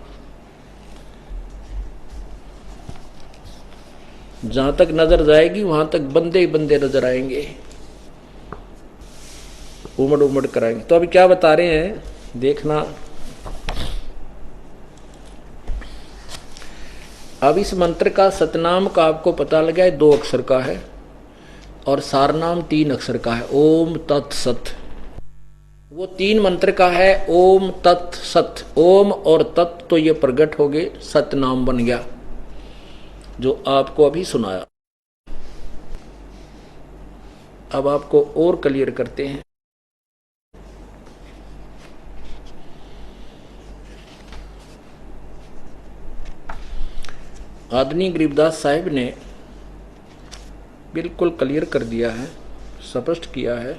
S1: जहां तक नजर जाएगी वहां तक बंदे ही बंदे नजर आएंगे, उमड़ उमड़ कराएंगे। तो अभी क्या बता रहे हैं देखना। अब इस मंत्र का सतनाम का आपको पता लगा है 2 अक्षर का है और सारनाम 3 अक्षर का है, ओम तत्सत। वो 3 मंत्र का है ओम तत्सत। ओम और तत् तो ये प्रकट हो गए, सतनाम बन गया जो आपको अभी सुनाया। अब आपको और क्लियर करते हैं। आदरणीय गरीबदास साहिब ने बिल्कुल क्लियर कर दिया है, स्पष्ट किया है।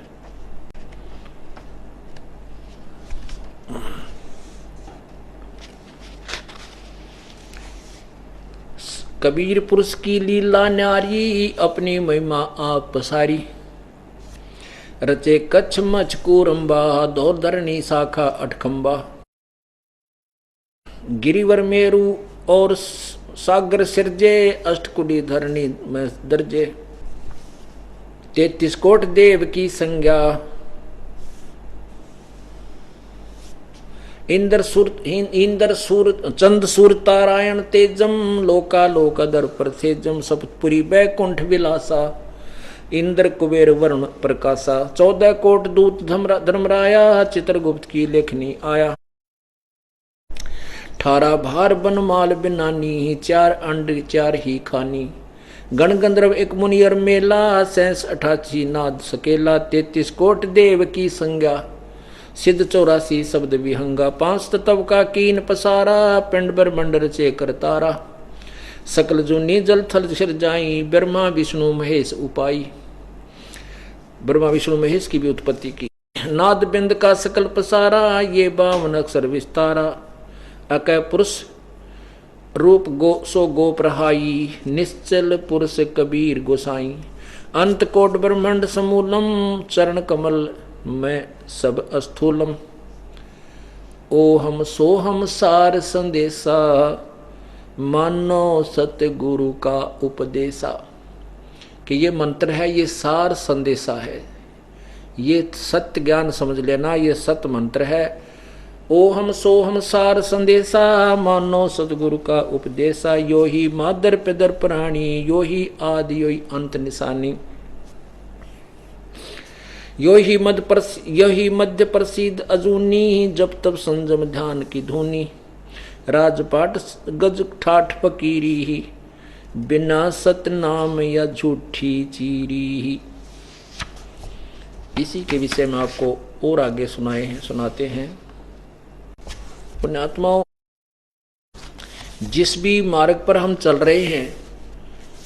S1: कबीर पुरुष की लीला न्यारी, अपनी महिमा आप पसारी। रचे कच्छ मच कूरंबा, दौर धरणी शाखा अठखंबा। गिरिवर मेरु और सागर सिरजे, अष्टकुड़ी धरणी में दर्जे। 33 कोट देव की संज्ञा, इंद्र सूर चंद सूर तारायण तेजम। लोका लोक दर प्रसेजम, सप्तपुरी बैकुंठ विलासा। इंद्र कुबेर वरुण प्रकाशा, 14 कोट दूत धर्मराया। चित्रगुप्त की लेखनी आया, 18 भार बनमाल बिनानी। 4 अंड 4 ही खानी। गण गंधर्व एक मुनियर मेला, 87 88 नाद सकेला। 33 कोट देव की संज्ञा, सिद्ध 84 शब्द विहंगा। 5 तत्व का कीन पसारा, पिंड ब्रह्मंड रचे करतारा। सकल जूनी जल थल सिर जाई, ब्रह्मा विष्णु महेश उपाई। ब्रह्मा विष्णु महेश की भी उत्पत्ति की। नाद बिंद का सकल पसारा, ये 52 अक्षर विस्तारा। अकय पुरुष रूप सो गोप रहाई, निश्चल पुरुष कबीर गोसाई। अंत कोट ब्रह्मंड समूलम, चरण कमल में सब अस्थूलम। ओहम सोहम सार संदेशा, मानो सतगुरु का उपदेशा। कि ये मंत्र है, ये सार संदेशा है, ये सत्य ज्ञान समझ लेना, ये सत्य मंत्र है। ओहम सोहम सार संदेशा, मानो सतगुरु का उपदेशा। यो ही मादर पिदर प्राणी, यो ही आदि यो ही अंत निशानी। यो ही मध्य प्रसिद्ध अजूनी, जब तब संजम ध्यान की धुनी। राजपाट गज ठाठ फकीरी ही, बिना सतनाम या झूठी चीरी। इसी के विषय में आपको और आगे सुनाते हैं। पुण्यात्माओं, जिस भी मार्ग पर हम चल रहे हैं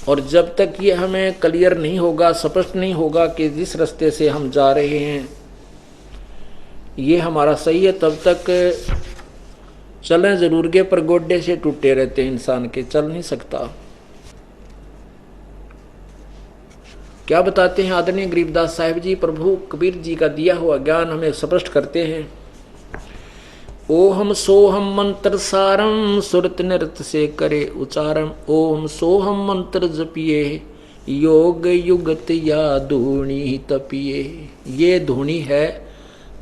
S1: और जब तक ये हमें क्लियर नहीं होगा, स्पष्ट नहीं होगा कि जिस रास्ते से हम जा रहे हैं ये हमारा सही है, तब तक चलें जरूर के, पर गोड्डे से टूटे रहते हैं इंसान के, चल नहीं सकता। क्या बताते हैं आदरणीय गरीबदास साहिब जी? प्रभु कबीर जी का दिया हुआ ज्ञान हमें स्पष्ट करते हैं। ओहम सोहम मंत्र सारम, सुरत नृत से करे उचारम। ओम सोहम मंत्र जपिए, योग युगत या धूणी तपिए। ये धूणी है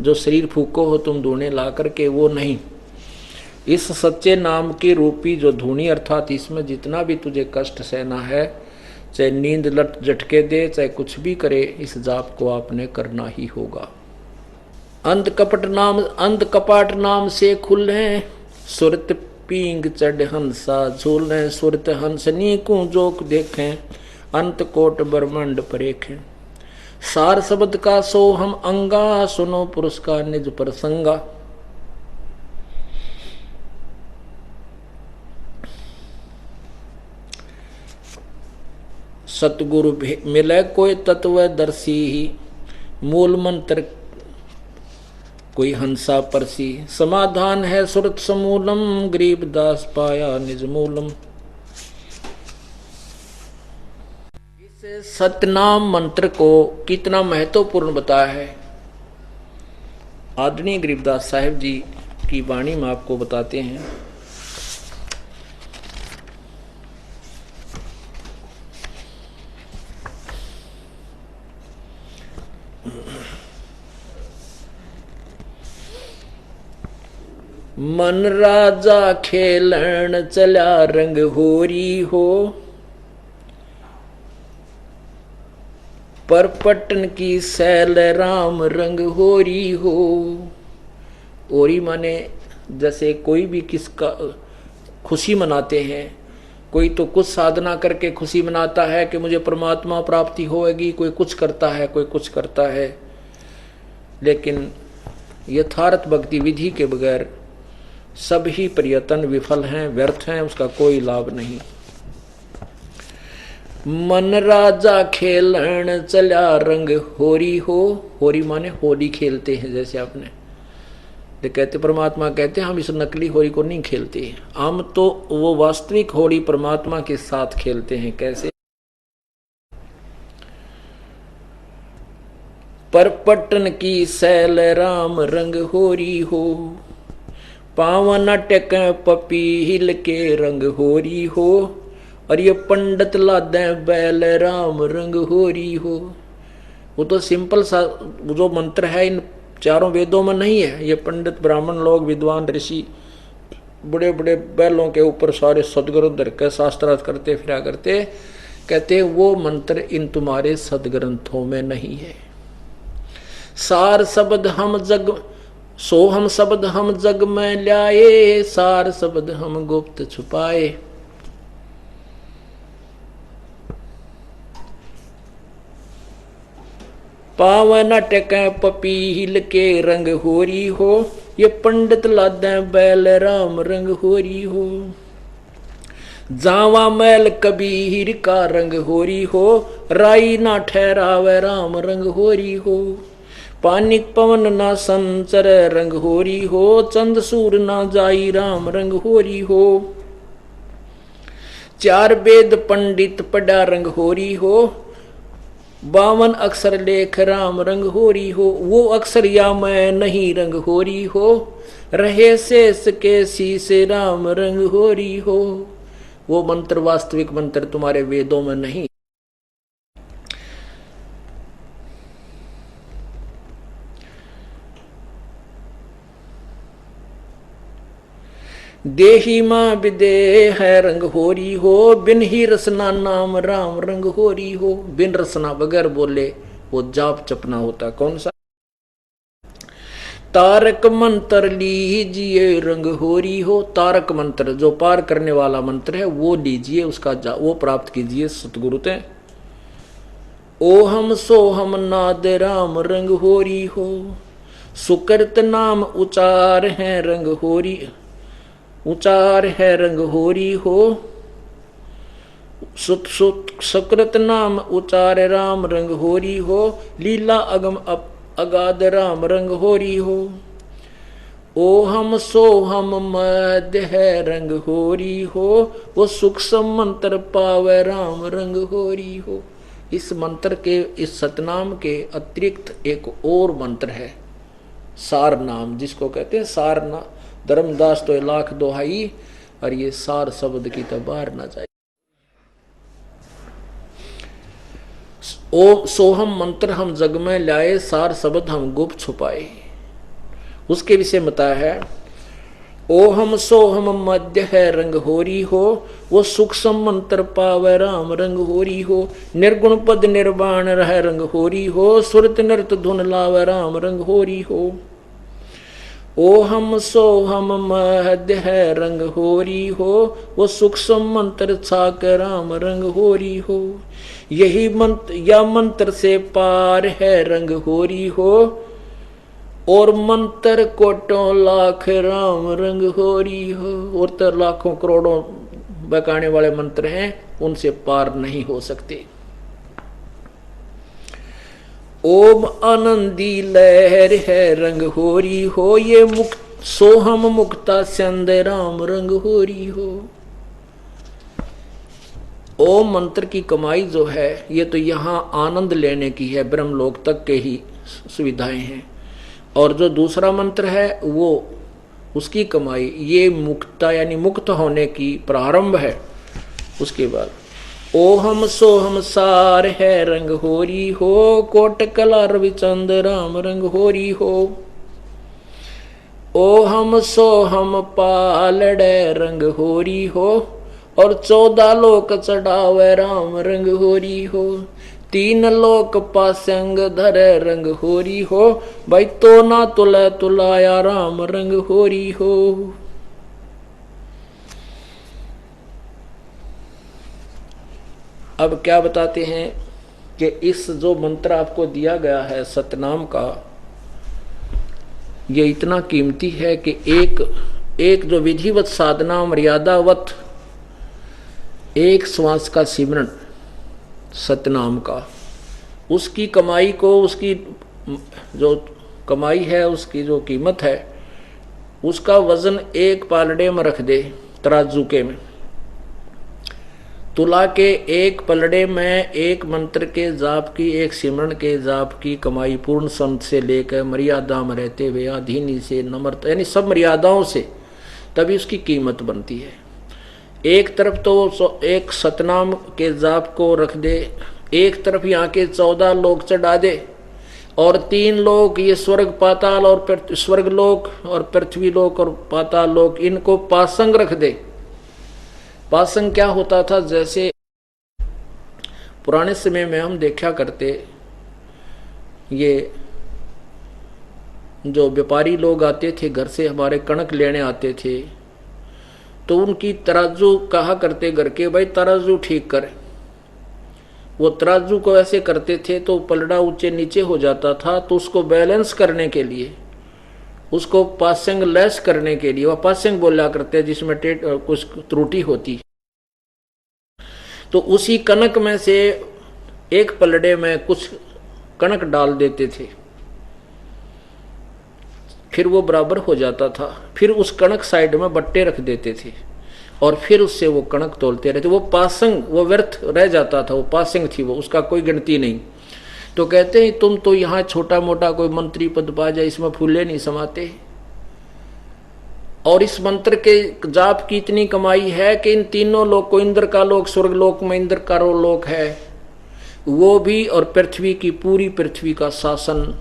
S1: जो शरीर फूको हो तुम धूणे ला करके, वो नहीं। इस सच्चे नाम की रूपी जो धूणी, अर्थात इसमें जितना भी तुझे कष्ट सहना है, चाहे नींद लट झटके दे, चाहे कुछ भी करे, इस जाप को आपने करना ही होगा। अंध कपाट नाम से खुले, सुरत पींग चढ़ हंसा झूलें। सुरत हंसनी को जोक देखें, अंत कोट ब्रह्मंड परेखें। सार शब्द का सो हम अंगा, सुनो पुरुष का निज प्रसंगा। सतगुरु मिले कोई तत्वदर्शी, मूल मंत्र कोई हंसा परसी। समाधान है सुरत समूलम, गरीबदास पाया निज मूलम। इस सतनाम मंत्र को कितना महत्वपूर्ण बताया है आदरणीय गरीबदास साहिब जी की वाणी में आपको बताते हैं। मन राजा खेलन चला रंग होरी हो, पर पटन की सैल राम रंग होरी हो। होरी माने जैसे कोई भी किसका खुशी मनाते हैं, कोई तो कुछ साधना करके खुशी मनाता है कि मुझे परमात्मा प्राप्ति होगी, कोई कुछ करता है, कोई कुछ करता है, लेकिन यथार्थ भक्ति विधि के बगैर सभी प्रयत्न विफल हैं, व्यर्थ हैं, उसका कोई लाभ नहीं। मन राजा खेलन चला रंग होरी हो, होरी माने होली खेलते हैं, जैसे आपने तो कहते परमात्मा कहते हैं हम इस नकली होली को नहीं खेलते, हम तो वो वास्तविक होली परमात्मा के साथ खेलते हैं। कैसे? पर पटन की सैल राम रंग होरी हो, पावन टेक पपीहिल के रंग होरी हो, और ये पंडित लादे बैल राम रंग होरी हो। वो तो सिंपल सा जो मंत्र है इन चारों वेदों में नहीं है। ये पंडित ब्राह्मण लोग, विद्वान ऋषि बड़े बड़े बैलों के ऊपर सारे सदग्रंथ धर के शास्त्रार्थ करते फिरा करते, कहते वो मंत्र इन तुम्हारे सदग्रंथों में नहीं है। सार शब्द हम जग सो हम शब्द हम जग में ल्याए, सार शब्द हम गुप्त छुपाए। पावन टेक पपीहिल के रंग होरी हो, ये पंडित लादे बैल राम रंग होरी हो। जावा मैल कबीर का रंग होरी हो, राई ना ठहरावे राम रंग होरी हो। पानिक पवन ना संचर रंग होरी हो, चंद सूर ना जाई राम रंग होरी हो। चार वेद पंडित पड़ा रंग होरी हो, 52 अक्षर लेख राम रंग होरी हो। वो अक्षर या मैं नहीं रंग होरी हो, रहे शेष के शीश राम रंग होरी हो। वो मंत्र वास्तविक मंत्र तुम्हारे वेदों में नहीं। देही माँ विदेह है रंग होरी हो, बिन ही रसना नाम राम रंग होरी हो। बिन रसना बगैर बोले वो जाप चपना होता। कौन सा? तारक मंत्र लीजिए रंग होरी हो। तारक मंत्र जो पार करने वाला मंत्र है वो लीजिए, उसका वो प्राप्त कीजिए सतगुरु ते। ओहम सोहम नाद राम रंग होरी हो, सुकृत नाम उचार है रंग होरी, उचार है रंग होरी हो। सुकृत नाम उचार राम रंग होरी हो, लीला अगम अगाध राम रंग होरी हो। ओहम सोहम मध्य है रंग होरी हो, वो सूक्ष्म मंत्र पावे राम रंग होरी हो। इस मंत्र के, इस सतनाम के अतिरिक्त एक और मंत्र है सार नाम, जिसको कहते हैं सार नाम। धर्मदास तो लाख दोहाई, और ये सार शब्द की तो बाहर ना जाए। ओ सोहम मंत्र हम जग में लाए, सार शब्द हम गुप्त छुपाए। उसके विषय बताया है ओहम सोहम मध्य है रंग होरी हो, वो सूक्ष्म मंत्र पावे राम रंग होरी हो। निर्गुण पद निर्वाण रह रंग होरी हो, सुरत नृत धुन लावे राम रंग होरी हो। ओहम सोहम मध्य है रंग होरी हो, वो सूक्ष्म मंत्र छाक राम रंग होरी हो। यही मंत्र या मंत्र से पार है रंग होरी हो, और मंत्र कोटों लाख राम रंग होरी हो। और तो लाखों करोड़ों बकाने वाले मंत्र हैं, उनसे पार नहीं हो सकते। ओम आनंदी लहर है रंग होरी हो, ये मुक्त सोहम मुक्ता चंद राम रंग होरी हो। ओम मंत्र की कमाई जो है ये तो यहाँ आनंद लेने की है, ब्रह्मलोक तक के ही सुविधाएं हैं। और जो दूसरा मंत्र है वो उसकी कमाई ये मुक्ता यानी मुक्त होने की प्रारंभ है। उसके बाद ओहम सोहम सार है रंग होरी हो, कोट कला रविचंद राम रंग होरी हो। ओ हम सो हम पालड़े रंग होरी हो, और 14 लोक चढ़ावे राम रंग होरी हो। 3 लोक पासंग धरे रंग होरी हो, भाई तो ना तुले तुलाया राम रंग होरी हो। अब क्या बताते हैं कि इस जो मंत्र आपको दिया गया है सतनाम का, ये इतना कीमती है कि एक जो विधिवत साधना मर्यादावत एक श्वास का सिमरन सतनाम का, उसकी कमाई को, उसकी जो कमाई है, उसकी जो कीमत है, उसका वजन एक पालड़े में रख दे, तराजू के में तुला के एक पलड़े में एक मंत्र के जाप की, एक सिमरन के जाप की कमाई पूर्ण संत से लेकर मर्यादा में रहते हुए अधीनी से नम्रता, यानी सब मर्यादाओं से, तभी उसकी कीमत बनती है। एक तरफ तो एक सतनाम के जाप को रख दे, एक तरफ यहाँ के 14 लोक चढ़ा दे, और 3 लोक ये स्वर्ग पाताल और स्वर्ग लोक और पृथ्वी लोक और पाताल लोक, इनको पासंग रख दे। पासंग क्या होता था, जैसे पुराने समय में हम देखा करते, ये जो व्यापारी लोग आते थे घर से हमारे कणक लेने आते थे, तो उनकी तराजू कहा करते घर के, भाई तराजू ठीक कर। वो तराजू को ऐसे करते थे तो पलड़ा ऊंचे नीचे हो जाता था, तो उसको बैलेंस करने के लिए, उसको पासंग लेस करने के लिए, वह पासंग बोला करते जिसमें कुछ त्रुटि होती, तो उसी कणक में से एक पलड़े में कुछ कणक डाल देते थे, फिर वो बराबर हो जाता था। फिर उस कणक साइड में बट्टे रख देते थे और फिर उससे वो कणक तोलते रहते। वो पासंग वो व्यर्थ रह जाता था, वो पासंग थी, वो उसका कोई गिनती नहीं। तो कहते हैं तुम तो यहाँ छोटा मोटा कोई मंत्री पद पा जाए, इसमें फूले नहीं समाते। और इस मंत्र के जाप की इतनी कमाई है कि इन तीनों लोक को, इंद्र का लोक, स्वर्ग लोक में इंद्र का लोक है वो भी, और पृथ्वी की पूरी पृथ्वी का शासन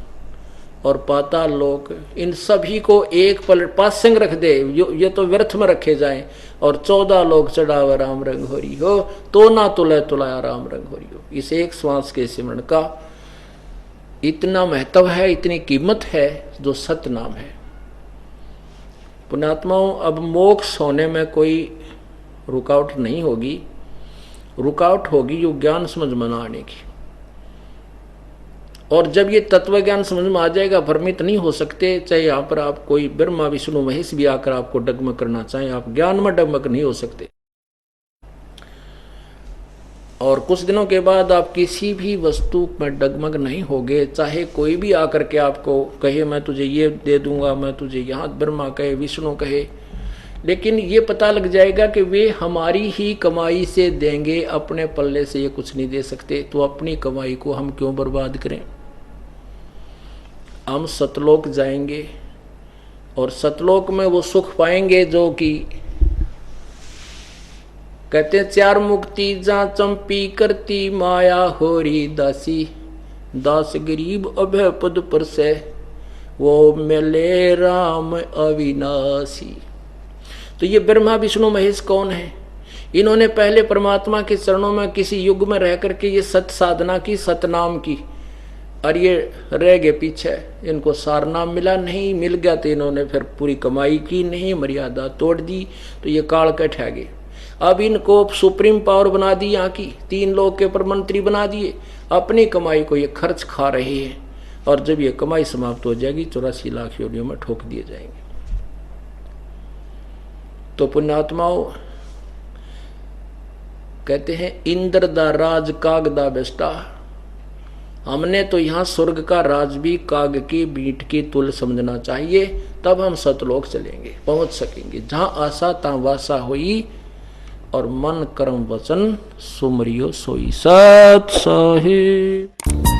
S1: और पाताल लोक, इन सभी को एक पासंग रख दे, ये तो व्यर्थ में रखे जाएं, और 14 लोक चढ़ावा राम रंग होरी हो, तो ना तुले तुलाया राम रंग होरी हो। इस एक श्वास के सिमरण का इतना महत्व है, इतनी कीमत है, जो सतनाम है। पुण्यात्माओं, अब मोक्ष होने में कोई रुकावट नहीं होगी, रुकावट होगी यो ज्ञान समझ में आने की। और जब ये तत्व ज्ञान समझ में आ जाएगा, भ्रमित नहीं हो सकते। चाहे यहाँ पर आप कोई ब्रह्मा विष्णु महेश भी आकर आपको डगमग करना चाहे, आप ज्ञान में डगमग नहीं हो सकते। और कुछ दिनों के बाद आप किसी भी वस्तु में डगमग नहीं होगे, चाहे कोई भी आकर के आपको कहे मैं तुझे ये दे दूंगा, मैं तुझे यहाँ, ब्रह्मा कहे, विष्णु कहे, लेकिन ये पता लग जाएगा कि वे हमारी ही कमाई से देंगे, अपने पल्ले से ये कुछ नहीं दे सकते। तो अपनी कमाई को हम क्यों बर्बाद करें। हम सतलोक जाएंगे और सतलोक में वो सुख पाएंगे जो कि कहते हैं 4 मुक्ति जा चंपी करती माया होरी दासी, दास गरीब अभय पद पर से वो मिले राम अविनाशी। तो ये ब्रह्मा विष्णु महेश कौन है? इन्होंने पहले परमात्मा के चरणों में किसी युग में रह करके ये सत साधना की, सतनाम की, और ये रह गए पीछे। इनको सार नाम मिला नहीं, मिल गया तो इन्होंने फिर पूरी कमाई की नहीं, मर्यादा तोड़ दी, तो ये काल के ठह गए। अब इनको सुप्रीम पावर बना दी, यहाँ की 3 लोग के प्रमंत्री बना दिए, अपनी कमाई को ये खर्च खा रहे हैं। और जब ये कमाई समाप्त हो जाएगी 84 लाख योनियों में ठोक दिए जाएंगे। तो पुण्यात्माओं, कहते हैं इंद्र दा राज काग दा बेस्टा। हमने तो यहाँ स्वर्ग का राज भी काग की बीट की तुल समझना चाहिए, तब हम सतलोक चलेंगे, पहुंच सकेंगे। जहां आशा तहां वासा हुई, और मन कर्म वचन सुमरियो सोई सत साहिब।